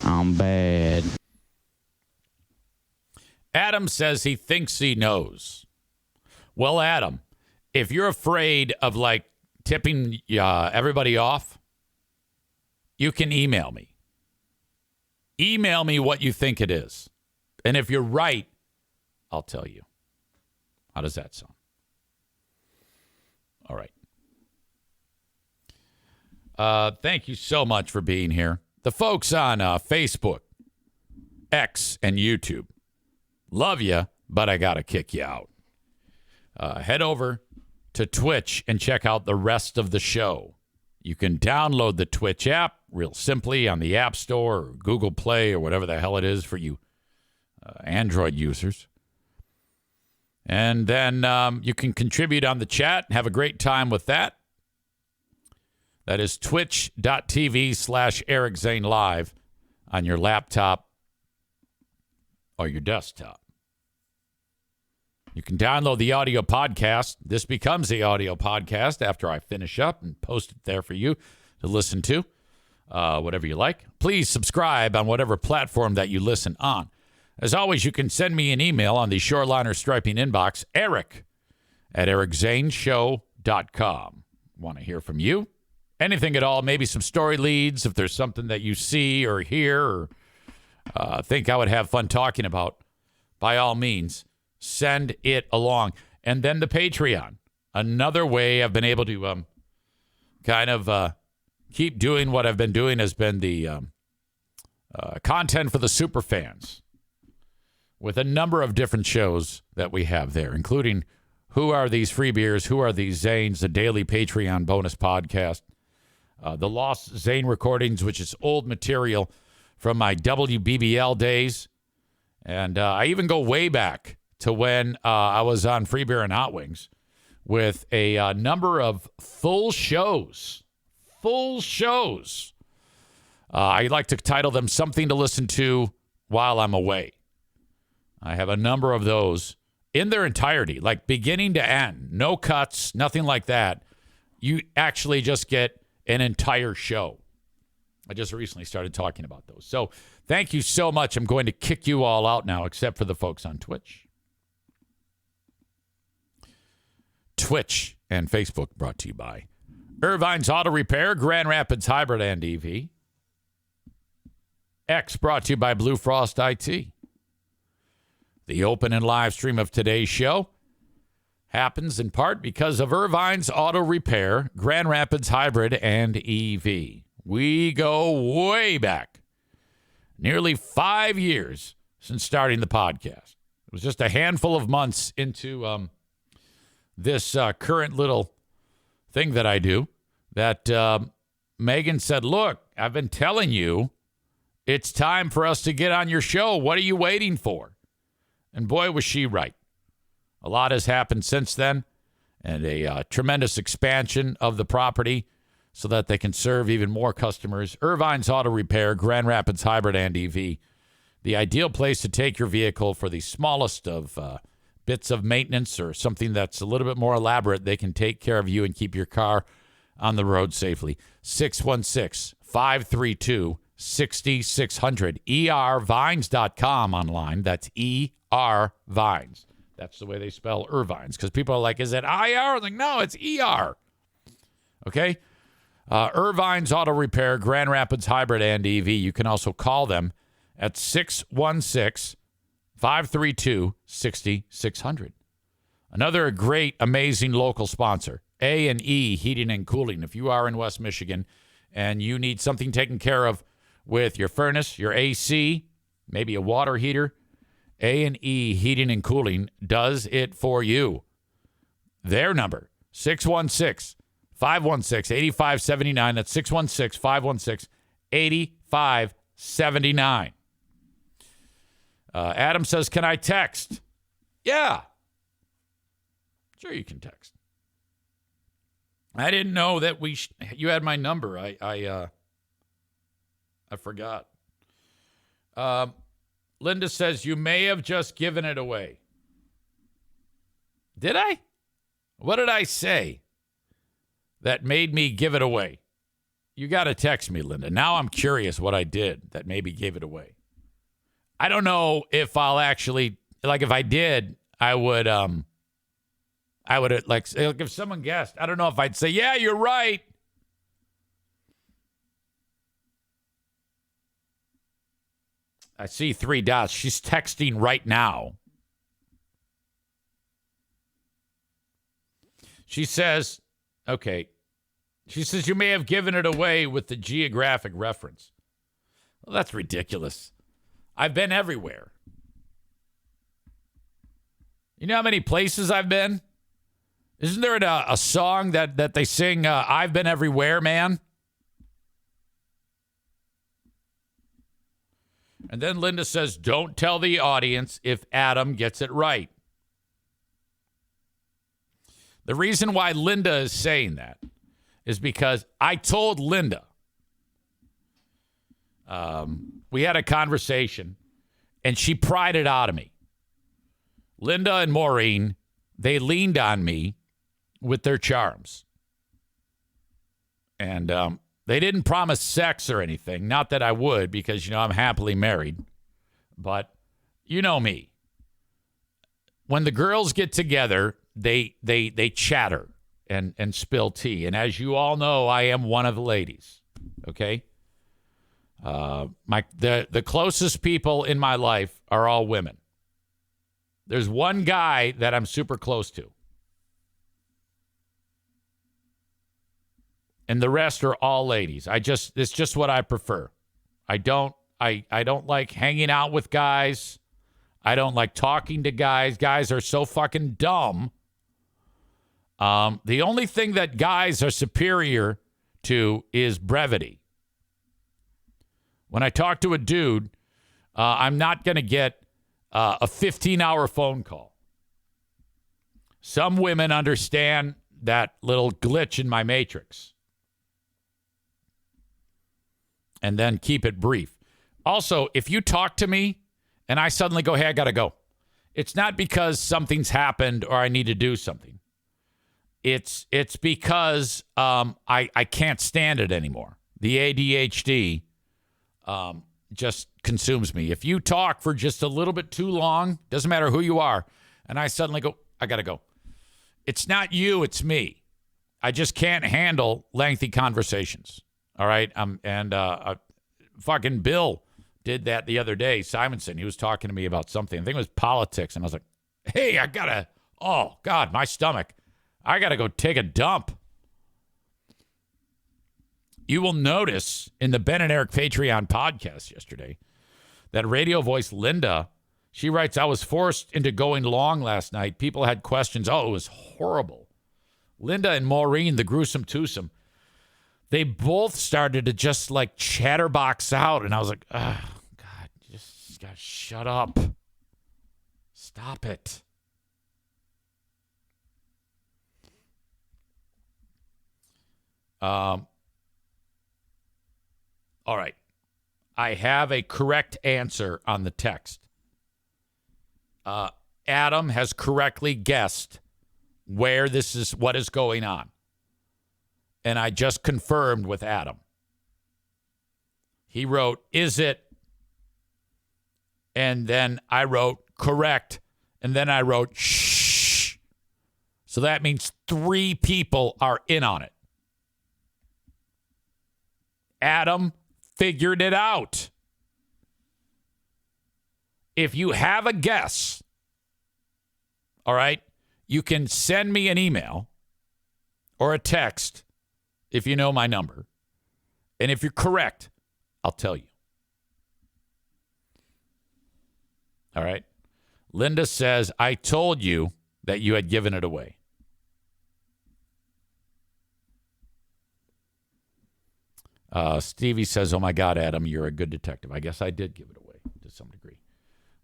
I'm bad. Adam says he thinks he knows. Well, Adam, if you're afraid of like tipping everybody off, you can email me. Email me what you think it is. And if you're right, I'll tell you. How does that sound? All right. Thank you so much for being here. The folks on Facebook, X, and YouTube, love you, but I got to kick you out. Head over to Twitch and check out the rest of the show. You can download the Twitch app real simply on the App Store or Google Play or whatever the hell it is for you Android users. And then you can contribute on the chat and have a great time with that. That is twitch.tv/Eric Zane Live on your laptop or your desktop. You can download the audio podcast. This becomes the audio podcast after I finish up and post it there for you to listen to, whatever you like. Please subscribe on whatever platform that you listen on. As always, you can send me an email on the Shoreliner Striping inbox, eric@ericzaneshow.com. Want to hear from you? Anything at all, maybe some story leads, if there's something that you see or hear or think I would have fun talking about, by all means, send it along. And then the Patreon. Another way I've been able to keep doing what I've been doing has been the content for the super fans with a number of different shows that we have there, including Who Are These Free Beers, Who Are These Zanes, the daily Patreon bonus podcast, the Lost Zane recordings, which is old material from my WBBL days. And I even go way back to when I was on Free Beer and Hot Wings with a number of full shows. I like to title them Something to Listen to While I'm Away. I have a number of those in their entirety, like beginning to end. No cuts, nothing like that. You actually just get an entire show. I just recently started talking about those. So thank you so much. I'm going to kick you all out now, except for the folks on Twitch. Twitch and Facebook brought to you by Irvine's Auto Repair, Grand Rapids Hybrid and EV. X brought to you by Blue Frost IT. The open and live stream of today's show happens in part because of Irvine's Auto Repair, Grand Rapids Hybrid and EV. We go way back, nearly 5 years since starting the podcast. It was just a handful of months into this current little thing that I do that Megan said, look, I've been telling you it's time for us to get on your show. What are you waiting for? And boy, was she right. A lot has happened since then, and a tremendous expansion of the property so that they can serve even more customers. Irvine's Auto Repair, Grand Rapids Hybrid and EV, the ideal place to take your vehicle for the smallest of bits of maintenance or something that's a little bit more elaborate. They can take care of you and keep your car on the road safely. 616-532-6600. ervines.com online. That's ER-Vines. That's the way they spell Irvines. Because people are like, is it IR? I'm like, no, it's ER. Okay? Irvine's Auto Repair, Grand Rapids Hybrid and EV. You can also call them at 616-532-6600. Another great, amazing local sponsor, A&E Heating and Cooling. If you are in West Michigan and you need something taken care of with your furnace, your AC, maybe a water heater, A&E Heating and Cooling does it for you. Their number, 616-516-8579. That's 616-516-8579. Adam says, can I text? Yeah. Sure you can text. I didn't know that you had my number. I forgot. Linda says, you may have just given it away. Did I? What did I say that made me give it away? You got to text me, Linda. Now I'm curious what I did that maybe gave it away. I don't know if I'll actually, like if I did, I would like if someone guessed, I don't know if I'd say, yeah, you're right. I see 3 dots. She's texting right now. She says, okay. She says, you may have given it away with the geographic reference. Well, that's ridiculous. I've been everywhere. You know how many places I've been? Isn't there a song that they sing, I've been everywhere, man? And then Linda says, don't tell the audience if Adam gets it right. The reason why Linda is saying that is because I told Linda, we had a conversation, and she pried it out of me. Linda and Maureen, they leaned on me with their charms. And they didn't promise sex or anything. Not that I would, because, I'm happily married. But you know me. When the girls get together, they chatter and spill tea. And as you all know, I am one of the ladies. Okay? The closest people in my life are all women. There's one guy that I'm super close to. And the rest are all ladies. It's just what I prefer. I don't like hanging out with guys. I don't like talking to guys. Guys are so fucking dumb. The only thing that guys are superior to is brevity. When I talk to a dude, I'm not going to get a 15-hour phone call. Some women understand that little glitch in my matrix. And then keep it brief. Also, if you talk to me and I suddenly go, hey, I got to go. It's not because something's happened or I need to do something. It's because I can't stand it anymore. The ADHD just consumes me. If you talk for just a little bit too long, doesn't matter who you are, and I suddenly go, I got to go. It's not you, it's me. I just can't handle lengthy conversations. All right. Fucking Bill did that the other day. Simonson, he was talking to me about something. I think it was politics. And I was like, hey, oh, God, my stomach. I got to go take a dump. You will notice in the Ben and Eric Patreon podcast yesterday that radio voice Linda, she writes, I was forced into going long last night. People had questions. Oh, it was horrible. Linda and Maureen, the gruesome twosome, they both started to just like chatterbox out. And I was like, oh, God, you just got to shut up. Stop it. All right. I have a correct answer on the text. Adam has correctly guessed what is going on. and I just confirmed with Adam. He wrote, is it? And then I wrote, correct. And then I wrote, shh. So that means 3 people are in on it. Adam figured it out. If you have a guess, all right, you can send me an email or a text if you know my number. And if you're correct, I'll tell you. All right. Linda says, I told you that you had given it away. Stevie says, oh my God, Adam, you're a good detective. I guess I did give it away to some degree.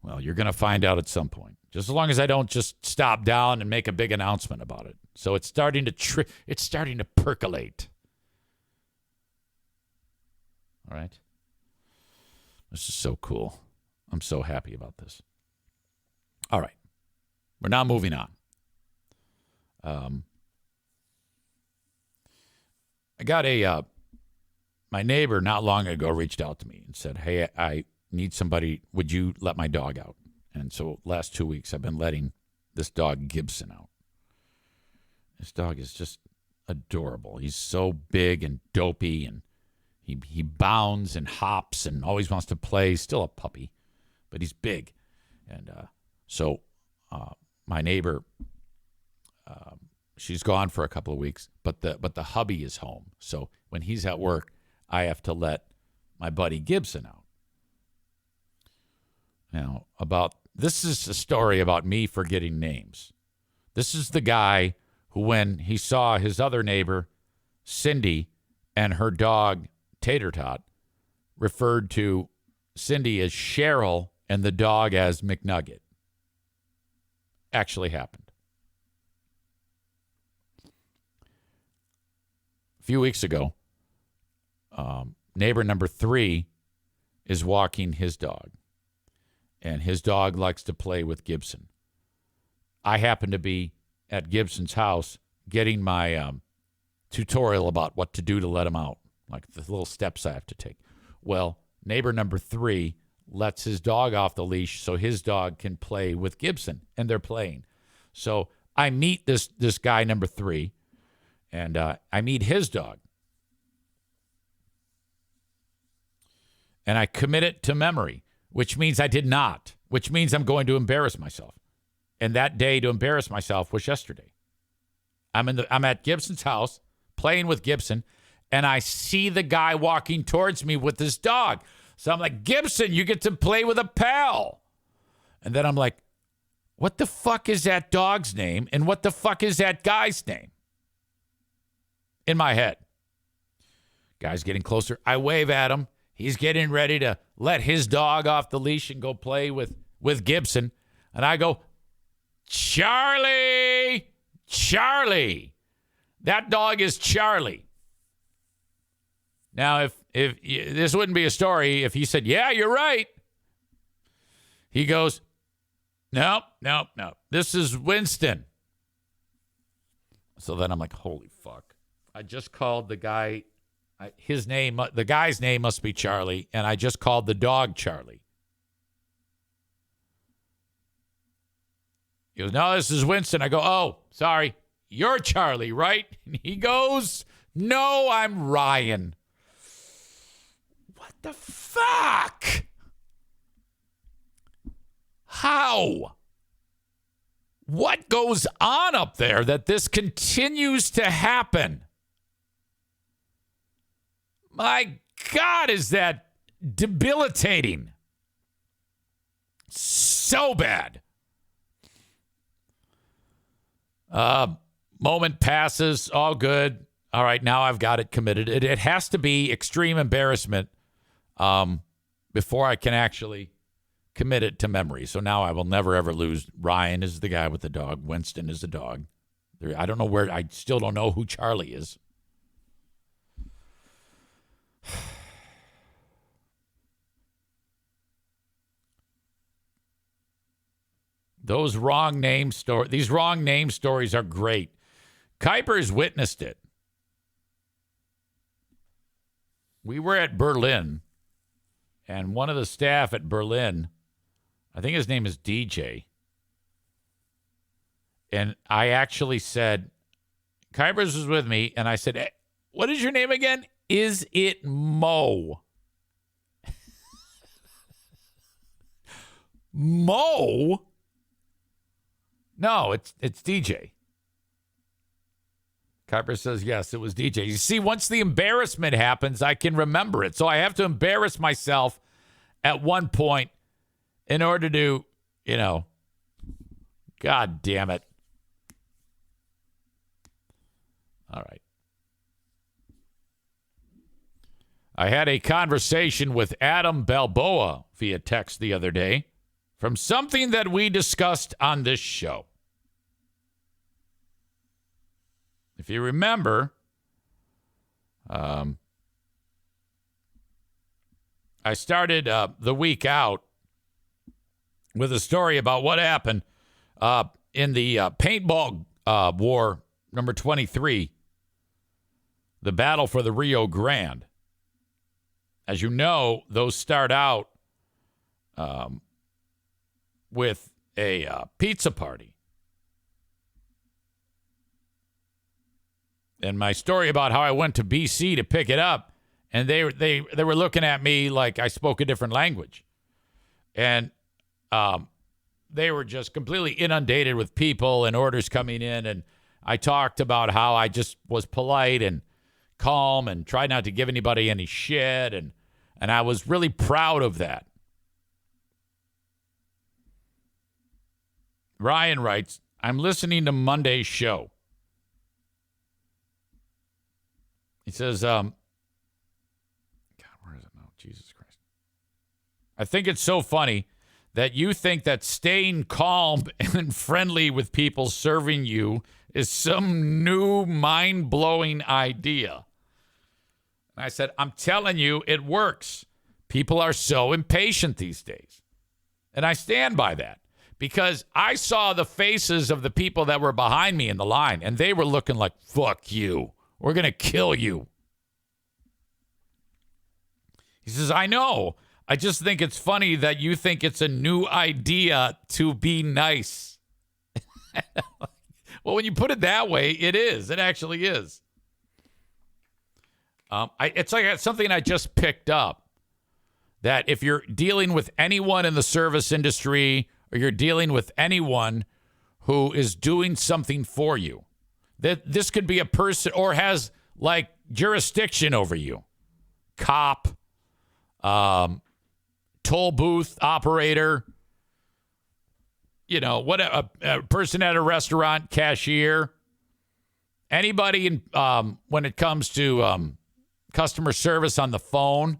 Well, you're going to find out at some point. Just as long as I don't just stop down and make a big announcement about it. So it's starting to percolate. All right. This is so cool. I'm so happy about this. All right. We're now moving on. I got my neighbor not long ago reached out to me and said, hey, I need somebody. Would you let my dog out? And so last 2 weeks, I've been letting this dog Gibson out. This dog is just adorable. He's so big and dopey, and he bounds and hops and always wants to play. He's still a puppy, but he's big. And so my neighbor, she's gone for a couple of weeks, but the hubby is home. So when he's at work, I have to let my buddy Gibson out. Now, this is a story about me forgetting names. This is the guy who, when he saw his other neighbor, Cindy, and her dog, Tater Tot, referred to Cindy as Cheryl and the dog as McNugget. Actually happened. A few weeks ago, neighbor number 3 is walking his dog, and his dog likes to play with Gibson. I happen to be at Gibson's house getting my tutorial about what to do to let him out, like the little steps I have to take. Well, neighbor number 3 lets his dog off the leash so his dog can play with Gibson, and they're playing. So I meet this guy number 3, and I meet his dog. And I commit it to memory, which means I did not, which means I'm going to embarrass myself. And that day to embarrass myself was yesterday. I'm at Gibson's house playing with Gibson, and I see the guy walking towards me with his dog. So I'm like, Gibson, you get to play with a pal. And then I'm like, what the fuck is that dog's name? And what the fuck is that guy's name? In my head. Guy's getting closer. I wave at him. He's getting ready to let his dog off the leash and go play with Gibson. And I go, Charlie! Charlie! That dog is Charlie. Now, if this wouldn't be a story if he said, yeah, you're right. He goes, nope. This is Winston. So then I'm like, holy fuck. I just called the guy, the guy's name must be Charlie, and I just called the dog Charlie. He goes, no, this is Winston. I go, oh, sorry. You're Charlie, right? And he goes, no, I'm Ryan. What the fuck? How? What goes on up there that this continues to happen? My God, is that debilitating? So bad. Moment passes, all good. All right, now I've got it committed. It has to be extreme embarrassment before I can actually commit it to memory. So now I will never, ever lose. Ryan is the guy with the dog. Winston is the dog. I don't know where. I still don't know who Charlie is. These wrong name stories are great. Kuiper's witnessed it. we were at Berlin, and one of the staff at Berlin, I think his name is DJ, and I actually said, Kybers was with me, and I said, hey, what is your name again? Is it Mo? Mo? No, it's DJ. Kuiper says, yes, it was DJ. You see, once the embarrassment happens, I can remember it. So I have to embarrass myself at one point in order to, God damn it. All right. I had a conversation with Adam Balboa via text the other day from something that we discussed on this show. If you remember, I started the week out with a story about what happened in the paintball war number 23, the battle for the Rio Grande. As you know, those start out with a pizza party. And my story about how I went to BC to pick it up, and they were looking at me like I spoke a different language. And they were just completely inundated with people and orders coming in. And I talked about how I just was polite and calm and tried not to give anybody any shit. And I was really proud of that. Ryan writes, I'm listening to Monday's show. He says, God, where is it now? Jesus Christ. I think it's so funny that you think that staying calm and friendly with people serving you is some new mind-blowing idea. And I said, I'm telling you, it works. People are so impatient these days. And I stand by that because I saw the faces of the people that were behind me in the line, and they were looking like, fuck you. We're going to kill you. He says, I know. I just think it's funny that you think it's a new idea to be nice. Well, when you put it that way, it is. It actually is. It's like something I just picked up. That if you're dealing with anyone in the service industry or you're dealing with anyone who is doing something for you, that this could be a person or has like jurisdiction over you. Cop, toll booth operator, what a person at a restaurant, cashier, anybody in when it comes to customer service on the phone.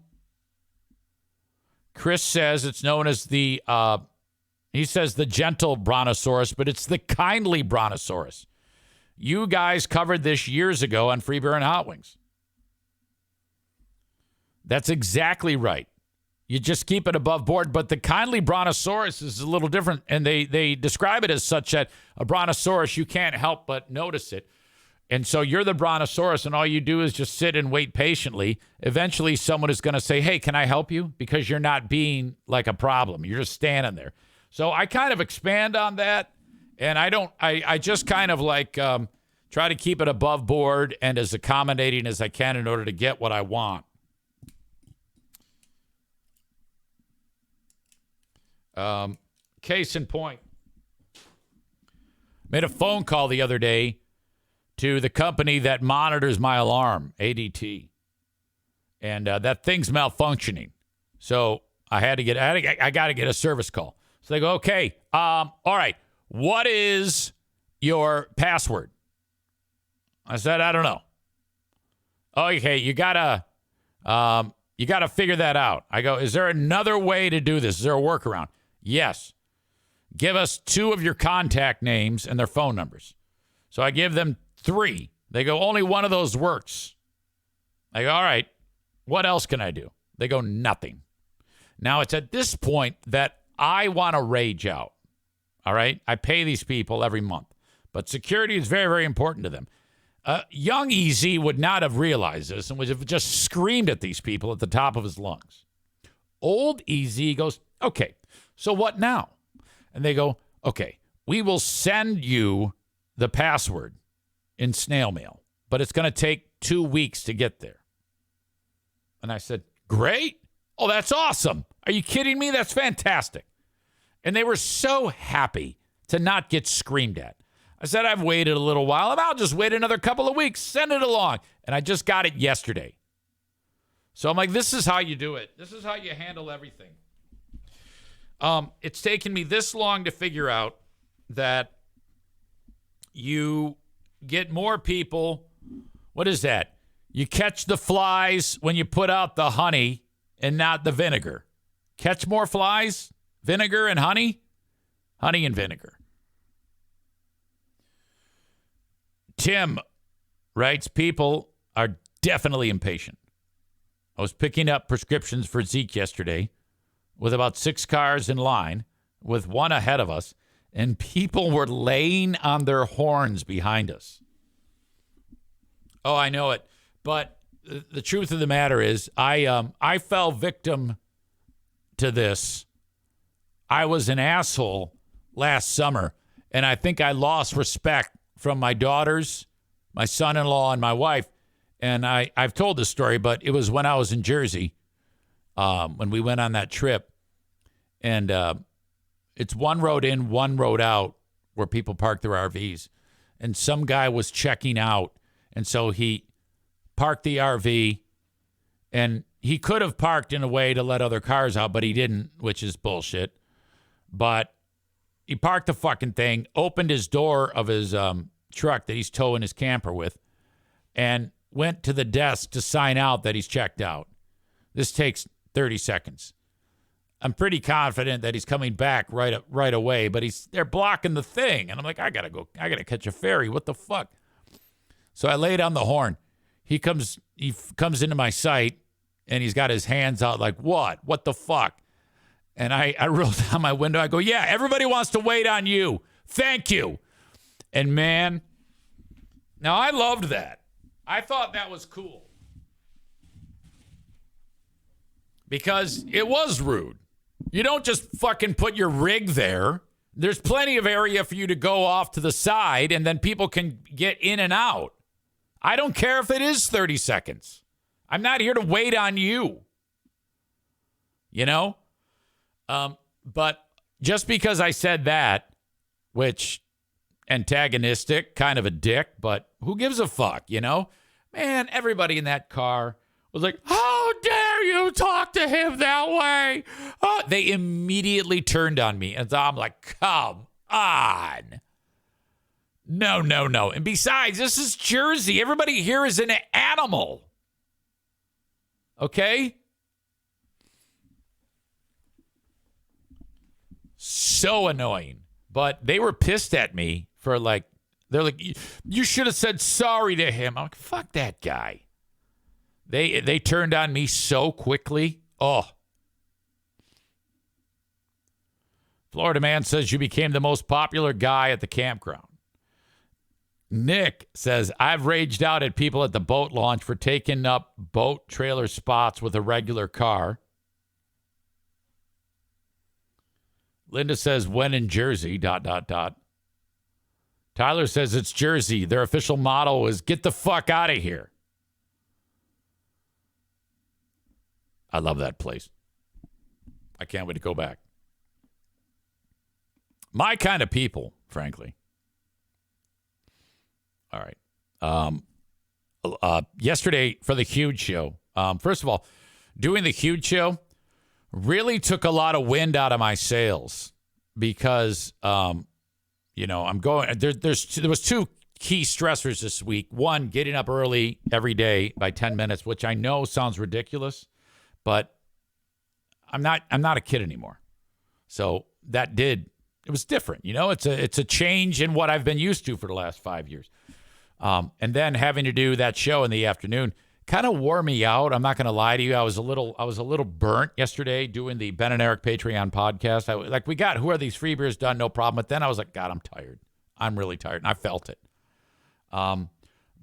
Chris says it's known as the he says the gentle brontosaurus, but it's the kindly brontosaurus. You guys covered this years ago on Free Beer and Hot Wings. That's exactly right. You just keep it above board, but the kindly brontosaurus is a little different, and they describe it as such that a brontosaurus, you can't help but notice it. And so you're the brontosaurus, and all you do is just sit and wait patiently. Eventually, someone is going to say, hey, can I help you? Because you're not being like a problem. You're just standing there. So I kind of expand on that. And I just kind of like try to keep it above board and as accommodating as I can in order to get what I want. Case in point, made a phone call the other day to the company that monitors my alarm, ADT. And that thing's malfunctioning. So I got to get a service call. So they go, okay, all right. What is your password? I said, I don't know. Okay, you gotta figure that out. I go, is there another way to do this? Is there a workaround? Yes. Give us 2 of your contact names and their phone numbers. So I give them 3. They go, only one of those works. I go, all right, what else can I do? They go, nothing. Now it's at this point that I want to rage out. All right. I pay these people every month, but security is very, very important to them. Young EZ would not have realized this and would have just screamed at these people at the top of his lungs. Old EZ goes, okay, so what now? And they go, okay, we will send you the password in snail mail, but it's going to take 2 weeks to get there. And I said, great. Oh, that's awesome. Are you kidding me? That's fantastic. And they were so happy to not get screamed at. I said, I've waited a little while, and I'll just wait another couple of weeks. Send it along. And I just got it yesterday. So I'm like, this is how you do it. This is how you handle everything. It's taken me this long to figure out that you get more people. What is that? You catch the flies when you put out the honey and not the vinegar. Catch more flies? Vinegar and honey? Honey and vinegar. Tim writes, people are definitely impatient. I was picking up prescriptions for Zeke yesterday with about 6 cars in line, with one ahead of us, and people were laying on their horns behind us. Oh, I know it. But the truth of the matter is, I fell victim to this. I was an asshole last summer, and I think I lost respect from my daughters, my son-in-law, and my wife. And I've told this story, but it was when I was in Jersey, when we went on that trip. And it's one road in, one road out where people park their RVs. And some guy was checking out. And so he parked the RV, and he could have parked in a way to let other cars out, but he didn't, which is bullshit. But he parked the fucking thing, opened his door of his truck that he's towing his camper with, and went to the desk to sign out that he's checked out. This takes 30 seconds. I'm pretty confident that he's coming back right away, but they're blocking the thing. And I'm like, I gotta catch a ferry. What the fuck? So I laid on the horn. He comes into my sight, and he's got his hands out like, what? What the fuck? And I rolled down my window. I go, yeah, everybody wants to wait on you. Thank you. And man, now I loved that. I thought that was cool. Because it was rude. You don't just fucking put your rig there. There's plenty of area for you to go off to the side, and then people can get in and out. I don't care if it is 30 seconds. I'm not here to wait on you. You know? But just because I said that, which antagonistic, kind of a dick, but who gives a fuck, you know? Man, everybody in that car was like, how dare you talk to him that way? Oh, they immediately turned on me. And so I'm like, come on. No. And besides, this is Jersey. Everybody here is an animal. Okay? So annoying. But they were pissed at me for they're like, you should have said sorry to him. I'm like, fuck that guy. They turned on me so quickly. Oh. Florida man says you became the most popular guy at the campground. Nick says, I've raged out at people at the boat launch for taking up boat trailer spots with a regular car. Linda says, when in Jersey, ... Tyler says it's Jersey. Their official motto is get the fuck out of here. I love that place. I can't wait to go back. My kind of people, frankly. All right. Yesterday for the Huge Show. First of all, doing the Huge Show really took a lot of wind out of my sails because, I'm going. There was 2 key stressors this week. One, getting up early every day by 10 minutes, which I know sounds ridiculous, but I'm not a kid anymore. So it was different. It's a change in what I've been used to for the last 5 years. And then having to do that show in the afternoon kind of wore me out. I'm not going to lie to you. I was a little burnt yesterday doing the Ben and Eric Patreon podcast. We got Who Are These Free Beers done, no problem. But then I was like, God, I'm tired. I'm really tired. And I felt it.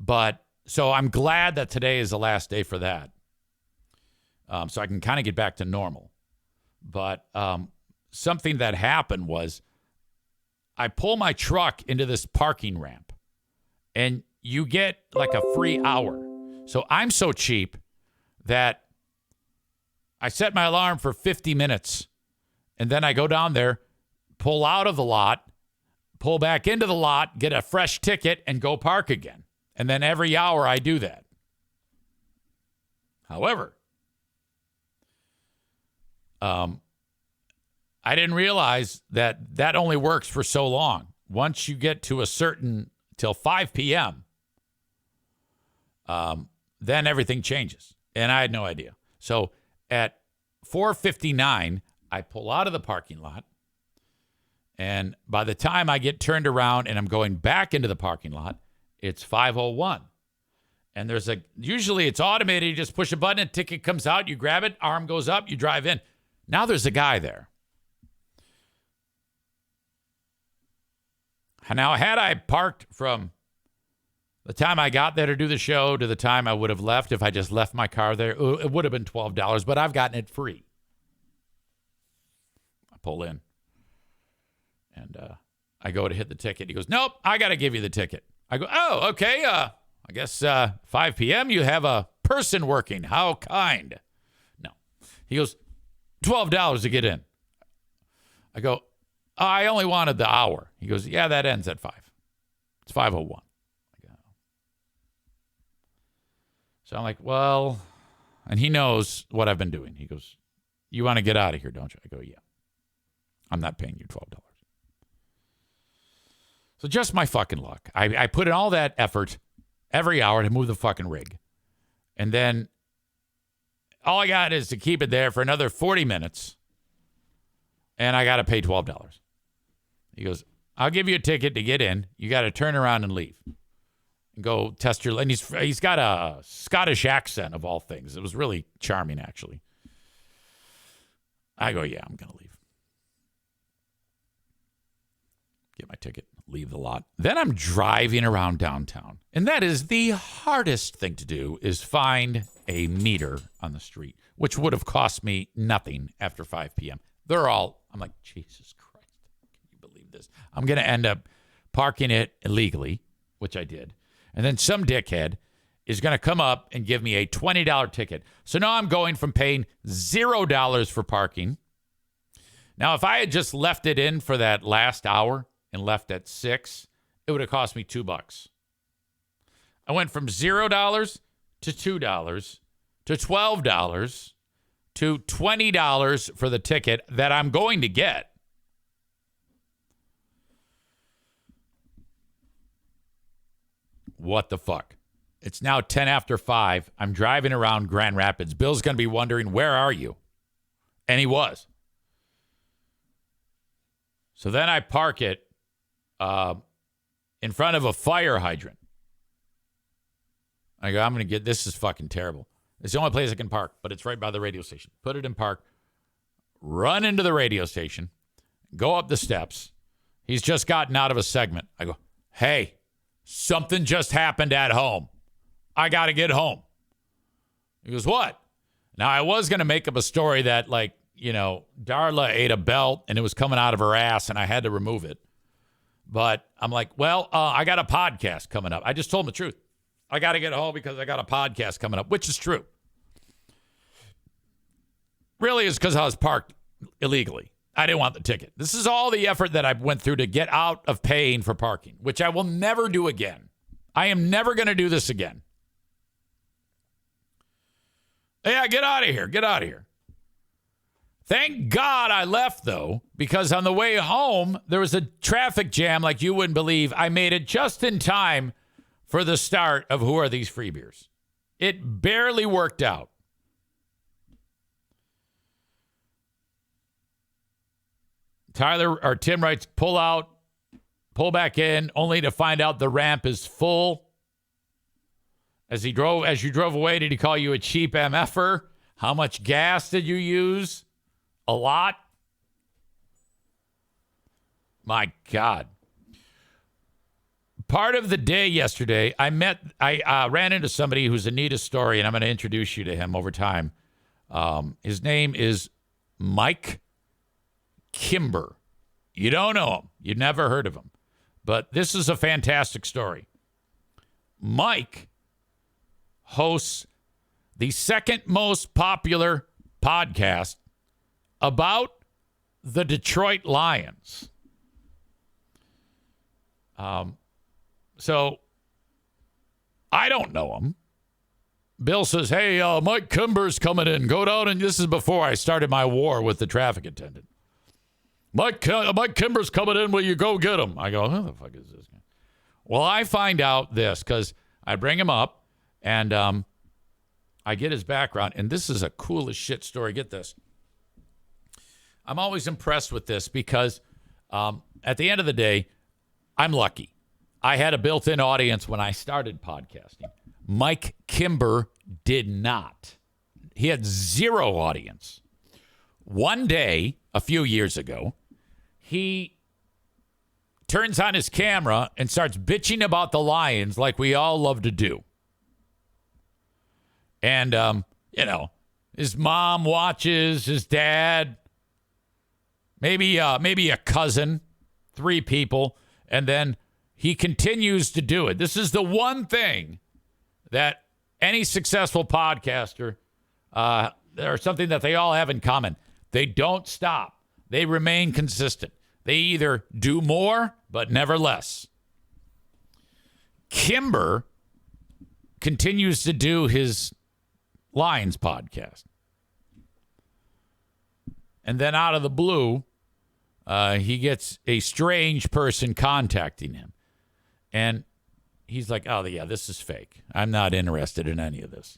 But so I'm glad that today is the last day for that. So I can kind of get back to normal. But something that happened was I pull my truck into this parking ramp and you get like a free hour. So I'm so cheap that I set my alarm for 50 minutes and then I go down there, pull out of the lot, pull back into the lot, get a fresh ticket, and go park again. And then every hour I do that. However, I didn't realize that that only works for so long. Once you get to a certain, till 5 p.m., then everything changes. And I had no idea. So at 4:59, I pull out of the parking lot. And by the time I get turned around and I'm going back into the parking lot, it's 5:01. And usually it's automated. You just push a button, a ticket comes out, you grab it, arm goes up, you drive in. Now there's a guy there. Now, had I parked from the time I got there to do the show to the time I would have left, if I just left my car there, it would have been $12, but I've gotten it free. I pull in and I go to hit the ticket. He goes, nope, I got to give you the ticket. I go, oh, okay. I guess 5 p.m. you have a person working. How kind. No. He goes, $12 to get in. I go, I only wanted the hour. He goes, yeah, that ends at 5. It's 5:01. I go. So I'm like, well, and he knows what I've been doing. He goes, you want to get out of here, don't you? I go, yeah. I'm not paying you $12. So just my fucking luck. I put in all that effort every hour to move the fucking rig. And then all I got is to keep it there for another 40 minutes. And I got to pay $12. He goes, I'll give you a ticket to get in. You got to turn around and leave. And go test your... And he's got a Scottish accent of all things. It was really charming, actually. I go, yeah, I'm going to leave. Get my ticket, leave the lot. Then I'm driving around downtown. And that is the hardest thing to do, is find a meter on the street, which would have cost me nothing after 5 p.m. I'm like, Jesus Christ, can you believe this? I'm going to end up parking it illegally, which I did. And then some dickhead is going to come up and give me a $20 ticket. So now I'm going from paying $0 for parking. Now, if I had just left it in for that last hour and left at 6, it would have cost me $2. I went from $0 to $2 to $12 to $20 for the ticket that I'm going to get. What the fuck? It's now 10 after 5. I'm driving around Grand Rapids. Bill's going to be wondering, where are you? And he was. So then I park it in front of a fire hydrant. I go, this is fucking terrible. It's the only place I can park, but it's right by the radio station. Put it in park, run into the radio station, go up the steps. He's just gotten out of a segment. I go, hey, something just happened at home. I got to get home. He goes, what? Now, I was going to make up a story that, like, Darla ate a belt and it was coming out of her ass and I had to remove it. But I'm like, well, I got a podcast coming up. I just told him the truth. I got to get home because I got a podcast coming up, which is true. Really, it's because I was parked illegally. I didn't want the ticket. This is all the effort that I went through to get out of paying for parking, which I will never do again. I am never going to do this again. Yeah, get out of here. Get out of here. Thank God I left, though, because on the way home, there was a traffic jam like you wouldn't believe. I made it just in time for the start of Who Are These Free Beers. It barely worked out. Tim writes, pull out, pull back in, only to find out the ramp is full. As you drove away, did he call you a cheap MFer? How much gas did you use? A lot? My God. part of the day yesterday, I ran into somebody who's a neatest story, and I'm going to introduce you to him over time. His name is Mike Kimber. You don't know him. You've never heard of him. But this is a fantastic story. Mike hosts the second most popular podcast about the Detroit Lions. So I don't know him. Bill says, hey, Mike Kimber's coming in. Go down, and this is before I started my war with the traffic attendant. Mike Kimber's coming in. Will you go get him? I go, who the fuck is this guy? Well, I find out this because I bring him up, and I get his background, and this is a cool as shit story. Get this. I'm always impressed with this because at the end of the day, I'm lucky. I had a built-in audience when I started podcasting. Mike Kimber did not. He had zero audience. One day, a few years ago, he turns on his camera and starts bitching about the Lions like we all love to do. And, his mom watches, his dad, maybe a cousin, 3 people, and then he continues to do it. This is the one thing that any successful podcaster, or something that they all have in common. They don't stop. They remain consistent. They either do more, but never less. Kimber continues to do his Lions podcast. And then out of the blue, he gets a strange person contacting him. And he's like, oh, yeah, this is fake. I'm not interested in any of this.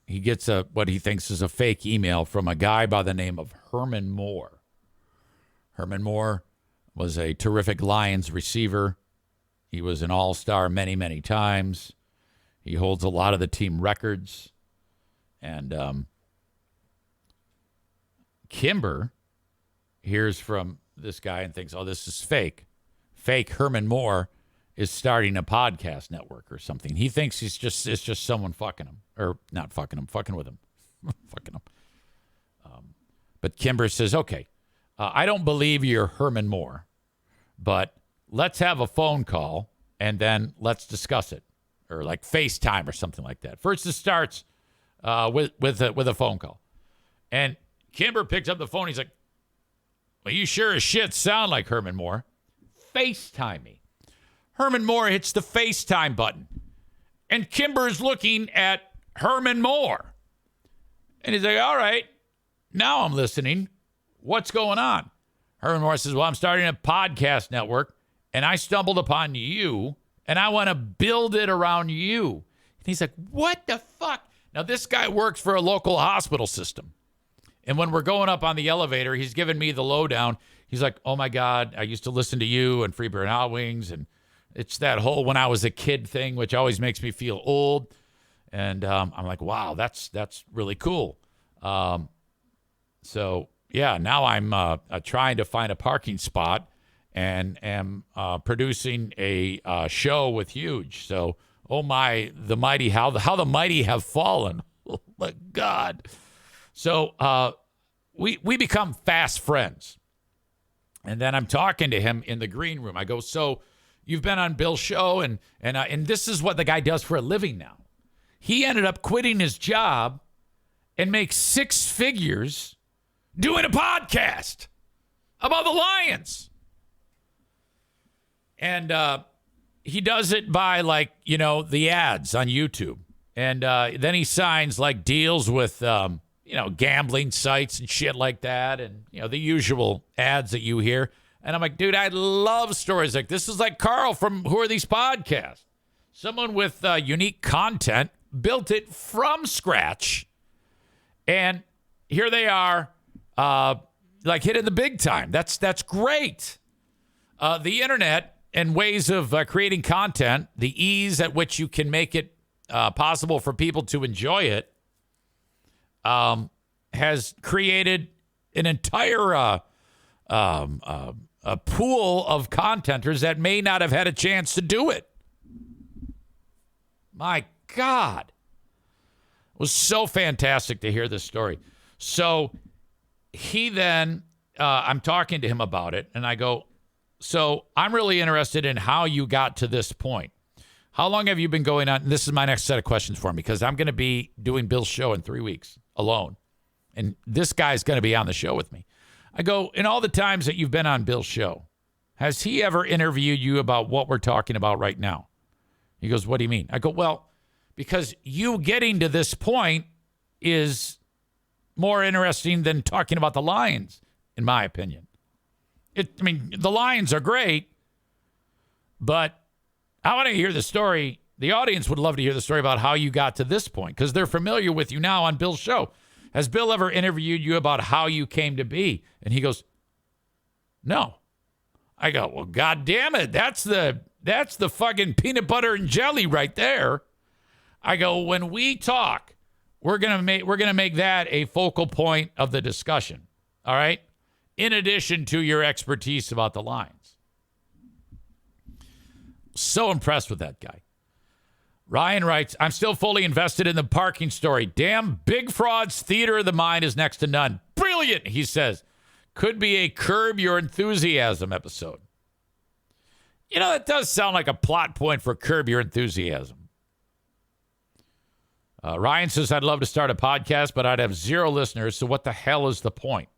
He gets what he thinks is a fake email from a guy by the name of Herman Moore. Herman Moore was a terrific Lions receiver. He was an all-star many, many times. He holds a lot of the team records. And Kimber hears from this guy and thinks, oh, this is fake. Fake Herman Moore is starting a podcast network or something. He thinks it's just someone fucking him. Or not fucking him, fucking with him. Fucking him. But Kimber says, okay, I don't believe you're Herman Moore, but let's have a phone call and then let's discuss it. Or like FaceTime or something like that. First it starts with a phone call. And Kimber picks up the phone. He's like, well, you sure as shit sound like Herman Moore. FaceTime me. Herman Moore hits the FaceTime button. And Kimber's looking at Herman Moore. And he's like, all right, now I'm listening. What's going on? Herman Moore says, well, I'm starting a podcast network, and I stumbled upon you, and I want to build it around you. And he's like, what the fuck? Now, this guy works for a local hospital system. And when we're going up on the elevator, he's giving me the lowdown. He's like, oh, my God, I used to listen to you and Freebird Hot Wings. And it's that whole when I was a kid thing, which always makes me feel old. And I'm like, wow, that's really cool. So, yeah, now I'm trying to find a parking spot and am producing a show with Huge. So, oh, my, the mighty, how the mighty have fallen. Oh, my God. So we become fast friends. And then I'm talking to him in the green room. I go, so you've been on Bill's show, and this is what the guy does for a living now. He ended up quitting his job and makes 6 figures doing a podcast about the Lions. And he does it by, like, the ads on YouTube. And then he signs, like, deals with gambling sites and shit like that, and the usual ads that you hear. And I'm like, dude, I love stories like this. Is like Carl from Who Are These Podcasts? Someone with unique content, built it from scratch, and here they are, like hitting the big time. That's great. The internet and ways of creating content, the ease at which you can make it possible for people to enjoy it, has created an entire a pool of contenters that may not have had a chance to do it. My God. It was so fantastic to hear this story. So he then, I'm talking to him about it, and I go, so I'm really interested in how you got to this point. How long have you been going on? And this is my next set of questions for him, because I'm going to be doing Bill's show in 3 weeks alone. And this guy's going to be on the show with me. I go, in all the times that you've been on Bill's show, has he ever interviewed you about what we're talking about right now? He goes, what do you mean? I go, well, because you getting to this point is more interesting than talking about the Lions, in my opinion. The Lions are great, but I want to hear the story. The audience would love to hear the story about how you got to this point, because they're familiar with you now on Bill's show. Has Bill ever interviewed you about how you came to be? And he goes, no. I go, well, God damn it. That's the fucking peanut butter and jelly right there. I go, when we talk, we're gonna make that a focal point of the discussion. All right? In addition to your expertise about the Lions. So impressed with that guy. Ryan writes, I'm still fully invested in the parking story. Damn, Big Fraud's theater of the mind is next to none. Brilliant, he says. Could be a Curb Your Enthusiasm episode. You know, that does sound like a plot point for Curb Your Enthusiasm. Ryan says, I'd love to start a podcast, but I'd have 0 listeners, so what the hell is the point?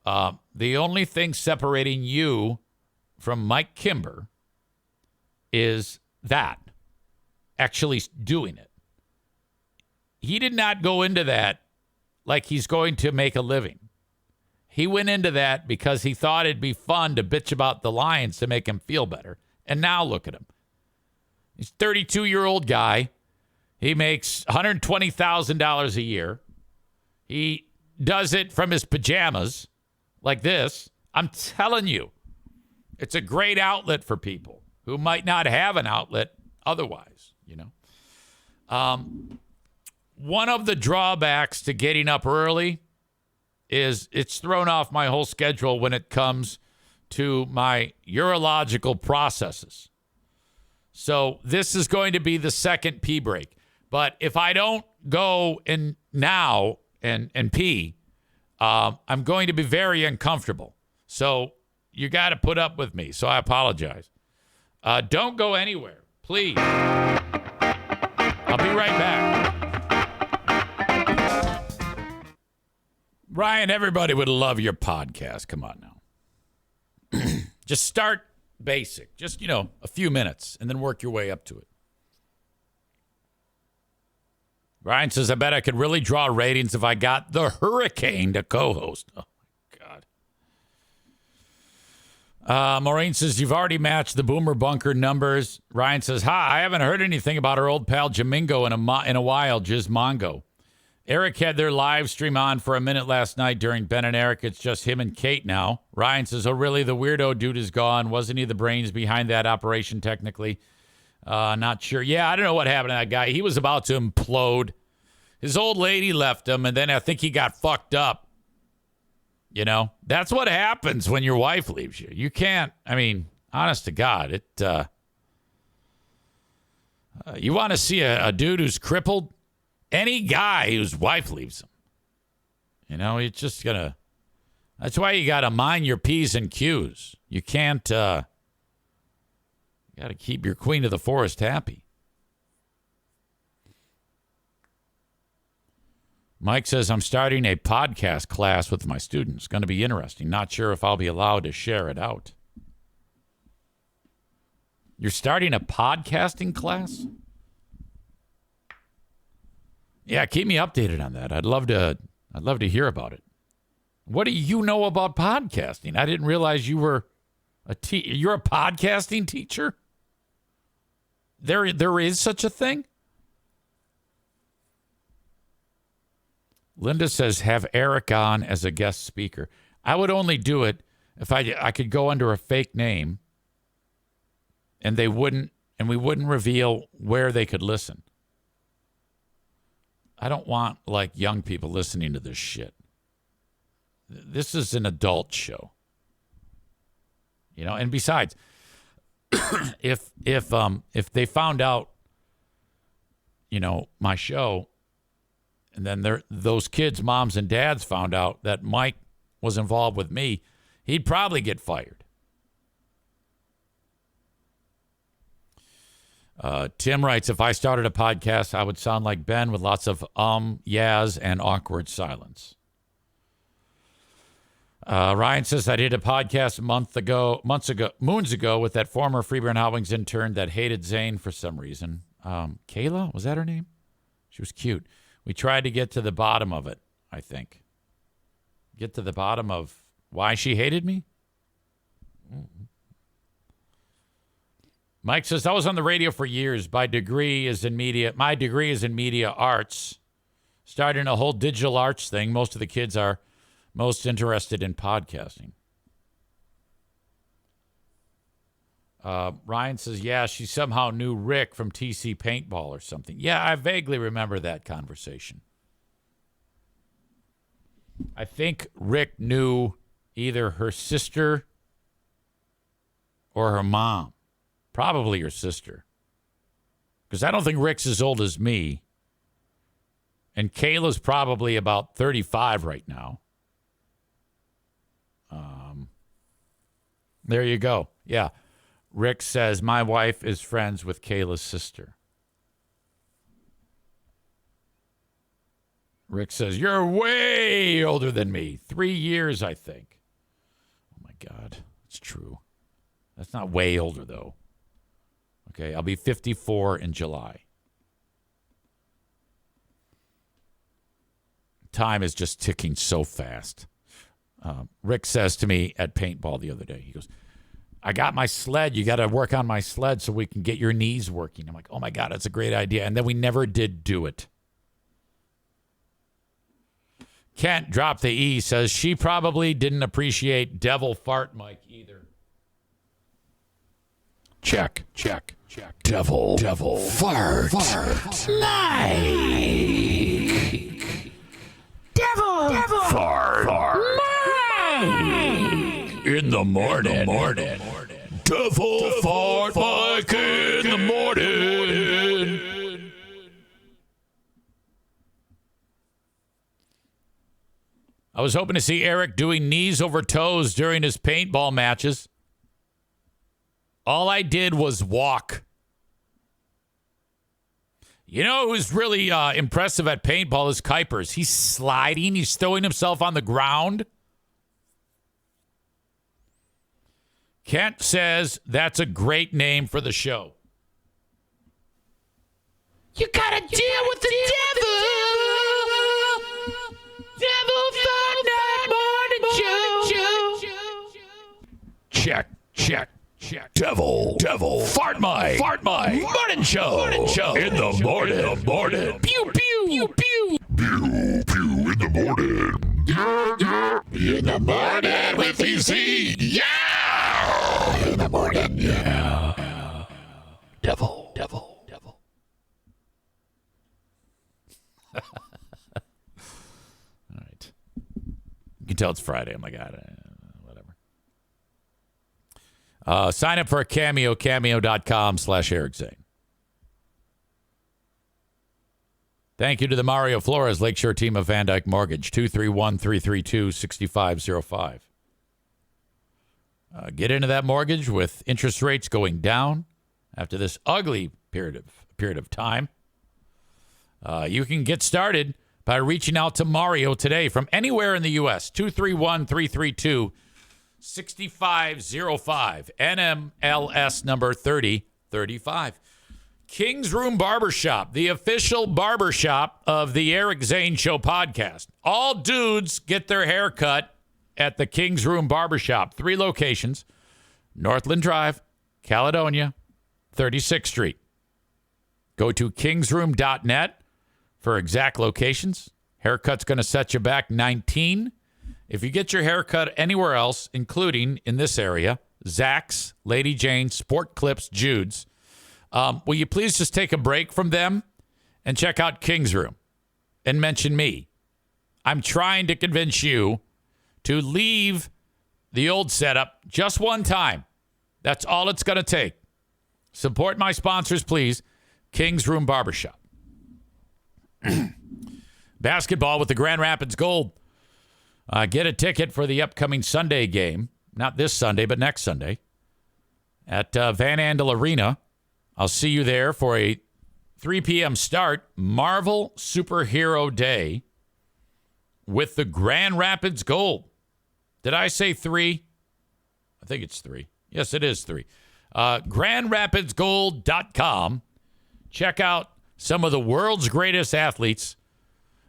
The only thing separating you from Mike Kimber is that, actually doing it. He did not go into that like he's going to make a living. He went into that because he thought it'd be fun to bitch about the Lions to make him feel better. And now look at him. He's a 32-year-old guy. He makes $120,000 a year. He does it from his pajamas like this. I'm telling you, it's a great outlet for people who might not have an outlet otherwise, you know. One of the drawbacks to getting up early is it's thrown off my whole schedule when it comes to my urological processes. So this is going to be the second pee break. But if I don't go in now and pee, I'm going to be very uncomfortable. So you got to put up with me. So I apologize. Don't go anywhere, please. I'll be right back. Ryan, everybody would love your podcast. Come on now. Just start basic. Just, a few minutes and then work your way up to it. Ryan says, I bet I could really draw ratings if I got the Hurricane to co-host. Oh, my God. Maureen says, you've already matched the Boomer Bunker numbers. Ryan says, I haven't heard anything about our old pal Jamingo in a while, Jiz Mongo. Eric had their live stream on for a minute last night during Ben and Eric. It's just him and Kate now. Ryan says, oh, really? The weirdo dude is gone. Wasn't he the brains behind that operation technically? Not sure. Yeah, I don't know what happened to that guy. He was about to implode. His old lady left him, and then I think he got fucked up. That's what happens when your wife leaves you. You can't, honest to God, you want to see a dude who's crippled? Any guy whose wife leaves him. It's just that's why you got to mind your P's and Q's. You can't, you got to keep your queen of the forest happy. Mike says, I'm starting a podcast class with my students. Going to be interesting. Not sure if I'll be allowed to share it out. You're starting a podcasting class? Yeah, keep me updated on that. I'd love to hear about it. What do you know about podcasting? I didn't realize you were you're a podcasting teacher? There is such a thing? Linda says, have Eric on as a guest speaker. I would only do it if I could go under a fake name and we wouldn't reveal where they could listen. I don't want young people listening to this shit. this is an adult show. And besides, if they found out, my show, and then those kids' moms and dads found out that Mike was involved with me, he'd probably get fired. Tim writes, if I started a podcast, I would sound like Ben with lots of yas, and awkward silence. Ryan says, I did a podcast moons ago with that former Freeburn Howings intern that hated Zane for some reason. Kayla, was that her name? She was cute. We tried to get to the bottom of it, I think. Get to the bottom of why she hated me? Mike says, I was on the radio for years. My degree is in media arts. Starting a whole digital arts thing. Most of the kids are most interested in podcasting. Ryan says, yeah, she somehow knew Rick from TC Paintball or something. Yeah, I vaguely remember that conversation. I think Rick knew either her sister or her mom. Probably her sister. Because I don't think Rick's as old as me. And Kayla's probably about 35 right now. There you go. Yeah. Rick says, my wife is friends with Kayla's sister. Rick says, you're way older than me. 3 years, I think. Oh, my God. It's true. That's not way older, though. Okay, I'll be 54 in July. Time is just ticking so fast. Rick says to me at paintball the other day, he goes, I got my sled. You got to work on my sled so we can get your knees working. I'm like, oh, my God, that's a great idea. And then we never did do it. Kent, drop the E, says she probably didn't appreciate Devil Fart Mike either. Check. Devil Fart Mike. Devil Fart Mike. In the morning. Devil Fart Mike in the morning. I was hoping to see Eric doing knees over toes during his paintball matches. All I did was walk. You know who's really impressive at paintball is Kuipers. He's sliding. He's throwing himself on the ground. Kent says that's a great name for the show. You gotta deal with the devil. Devil Fart Night Morning Show. Check. Devil Fart Mike Morning Show. In the morning. Pew pew pew. Pew in the morning. Yeah. In the morning with EZ. Yeah. In the morning. Yeah. Devil. All right. You can tell it's Friday. I'm like, whatever. Sign up for a Cameo, cameo.com/Eric Zane. Thank you to the Mario Flores Lakeshore team of Van Dyke Mortgage, 231-332-6505. Get into that mortgage with interest rates going down after this ugly period of time. You can get started by reaching out to Mario today from anywhere in the U.S., 231-332-6505, NMLS number 3035. King's Room Barbershop, the official barbershop of the Eric Zane Show podcast. All dudes get their hair cut at the King's Room Barbershop. 3 locations, Northland Drive, Caledonia, 36th Street. Go to kingsroom.net for exact locations. Haircut's going to set you back $19. If you get your haircut anywhere else, including in this area, Zach's, Lady Jane, Sport Clips, Jude's, will you please just take a break from them and check out King's Room and mention me? I'm trying to convince you to leave the old setup just one time. That's all it's going to take. Support my sponsors, please. King's Room Barbershop. Basketball with the Grand Rapids Gold. Get a ticket for the upcoming Sunday game. Not this Sunday, but next Sunday. At Van Andel Arena. I'll see you there for a 3 p.m. start. Marvel Superhero Day with the Grand Rapids Gold. Did I say 3? I think it's 3. Yes, it is 3. GrandRapidsGold.com. Check out some of the world's greatest athletes.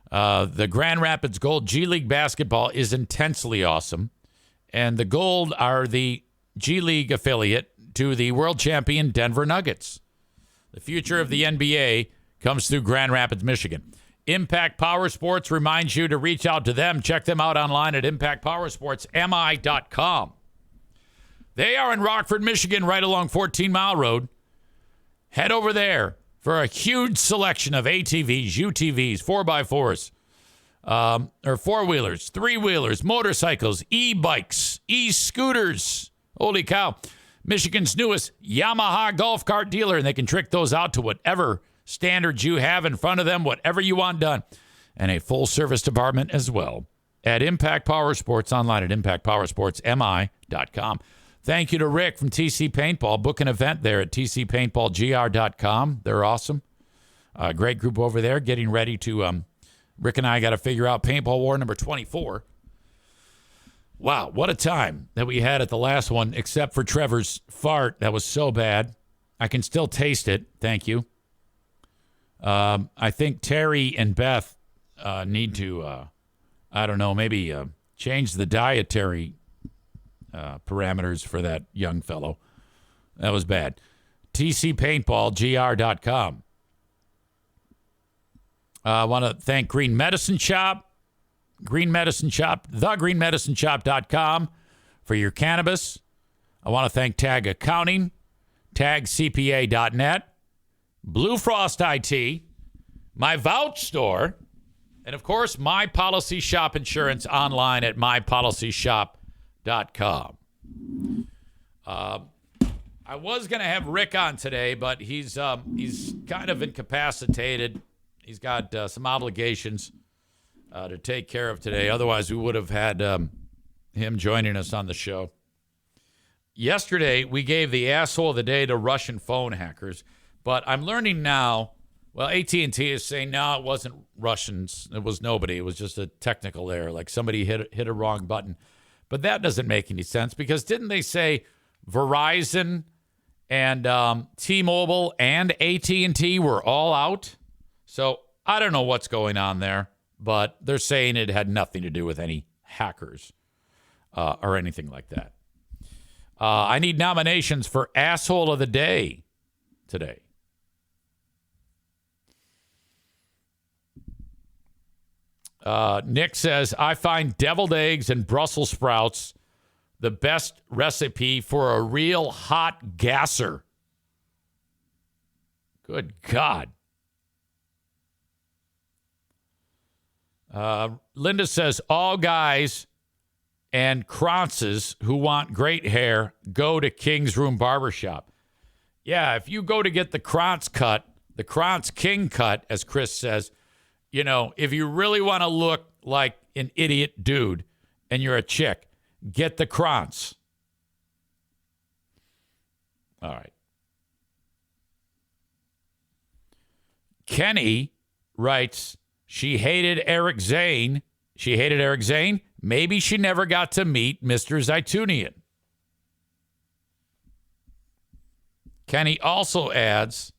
The Grand Rapids Gold G League basketball is intensely awesome. And the Gold are the G League affiliate to the world champion Denver Nuggets. The future of the NBA comes through Grand Rapids, Michigan. Impact Power Sports reminds you to reach out to them. Check them out online at impactpowersportsmi.com. They are in Rockford, Michigan, right along 14 Mile Road. Head over there for a huge selection of ATVs, UTVs, 4x4s, or four-wheelers, three-wheelers, motorcycles, e-bikes, e-scooters. Holy cow. Michigan's newest Yamaha golf cart dealer, and they can trick those out to whatever standards you have in front of them, whatever you want done. And a full-service department as well at Impact Power Sports, online at impactpowersportsmi.com. Thank you to Rick from TC Paintball. Book an event there at tcpaintballgr.com. They're awesome. Great group over there getting ready to, Rick and I got to figure out Paintball War number 24. Wow, what a time that we had at the last one, except for Trevor's fart. That was so bad. I can still taste it. Thank you. I think Terry and Beth need to, I don't know, maybe change the dietary parameters for that young fellow. That was bad. tcpaintballgr.com. I want to thank Green Medicine Shop. Green Medicine Shop, thegreenmedicineshop.com for your cannabis. I want to thank Tag Accounting, tagcpa.net, Blue Frost IT, my Vouch Store, and, of course, My Policy Shop Insurance online at mypolicyshop.com. I was going to have Rick on today, but he's kind of incapacitated. He's got some obligations to take care of today. Otherwise, we would have had him joining us on the show. Yesterday, we gave the asshole of the day to Russian phone hackers, but I'm learning now, well, AT&T is saying, no, it wasn't Russians. It was nobody. It was just a technical error, like somebody hit a wrong button. But that doesn't make any sense because didn't they say Verizon and T-Mobile and AT&T were all out? So I don't know what's going on there, but they're saying it had nothing to do with any hackers or anything like that. I need nominations for Asshole of the Day today. Nick says, I find deviled eggs and Brussels sprouts the best recipe for a real hot gasser. Good God. Linda says, all guys and Krantzes who want great hair go to King's Room Barbershop. Yeah, if you go to get the Krantz cut, the Krantz King cut, as Chris says, you know, if you really want to look like an idiot dude and you're a chick, get the Krantz. All right. Kenny writes, she hated Eric Zane. She hated Eric Zane. Maybe she never got to meet Mr. Zaitunian. Kenny also adds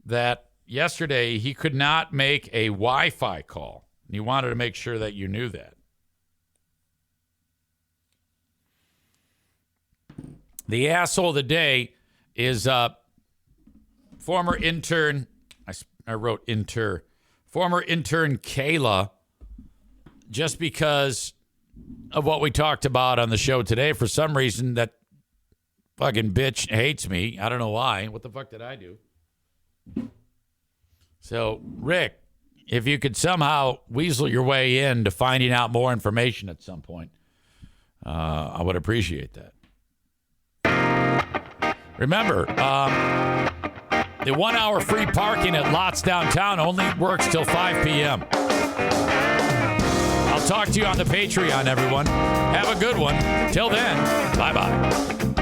that yesterday he could not make a Wi-Fi call. And he wanted to make sure that you knew that. The asshole of the day is former intern, I wrote former intern Kayla, just because of what we talked about on the show today. For some reason, that fucking bitch hates me. I don't know why. What the fuck did I do? So, Rick, if you could somehow weasel your way into finding out more information at some point, I would appreciate that. Remember, the 1 hour free parking at lots downtown only works till 5 p.m. I'll talk to you on the Patreon, everyone. Have a good one. Till then, bye-bye.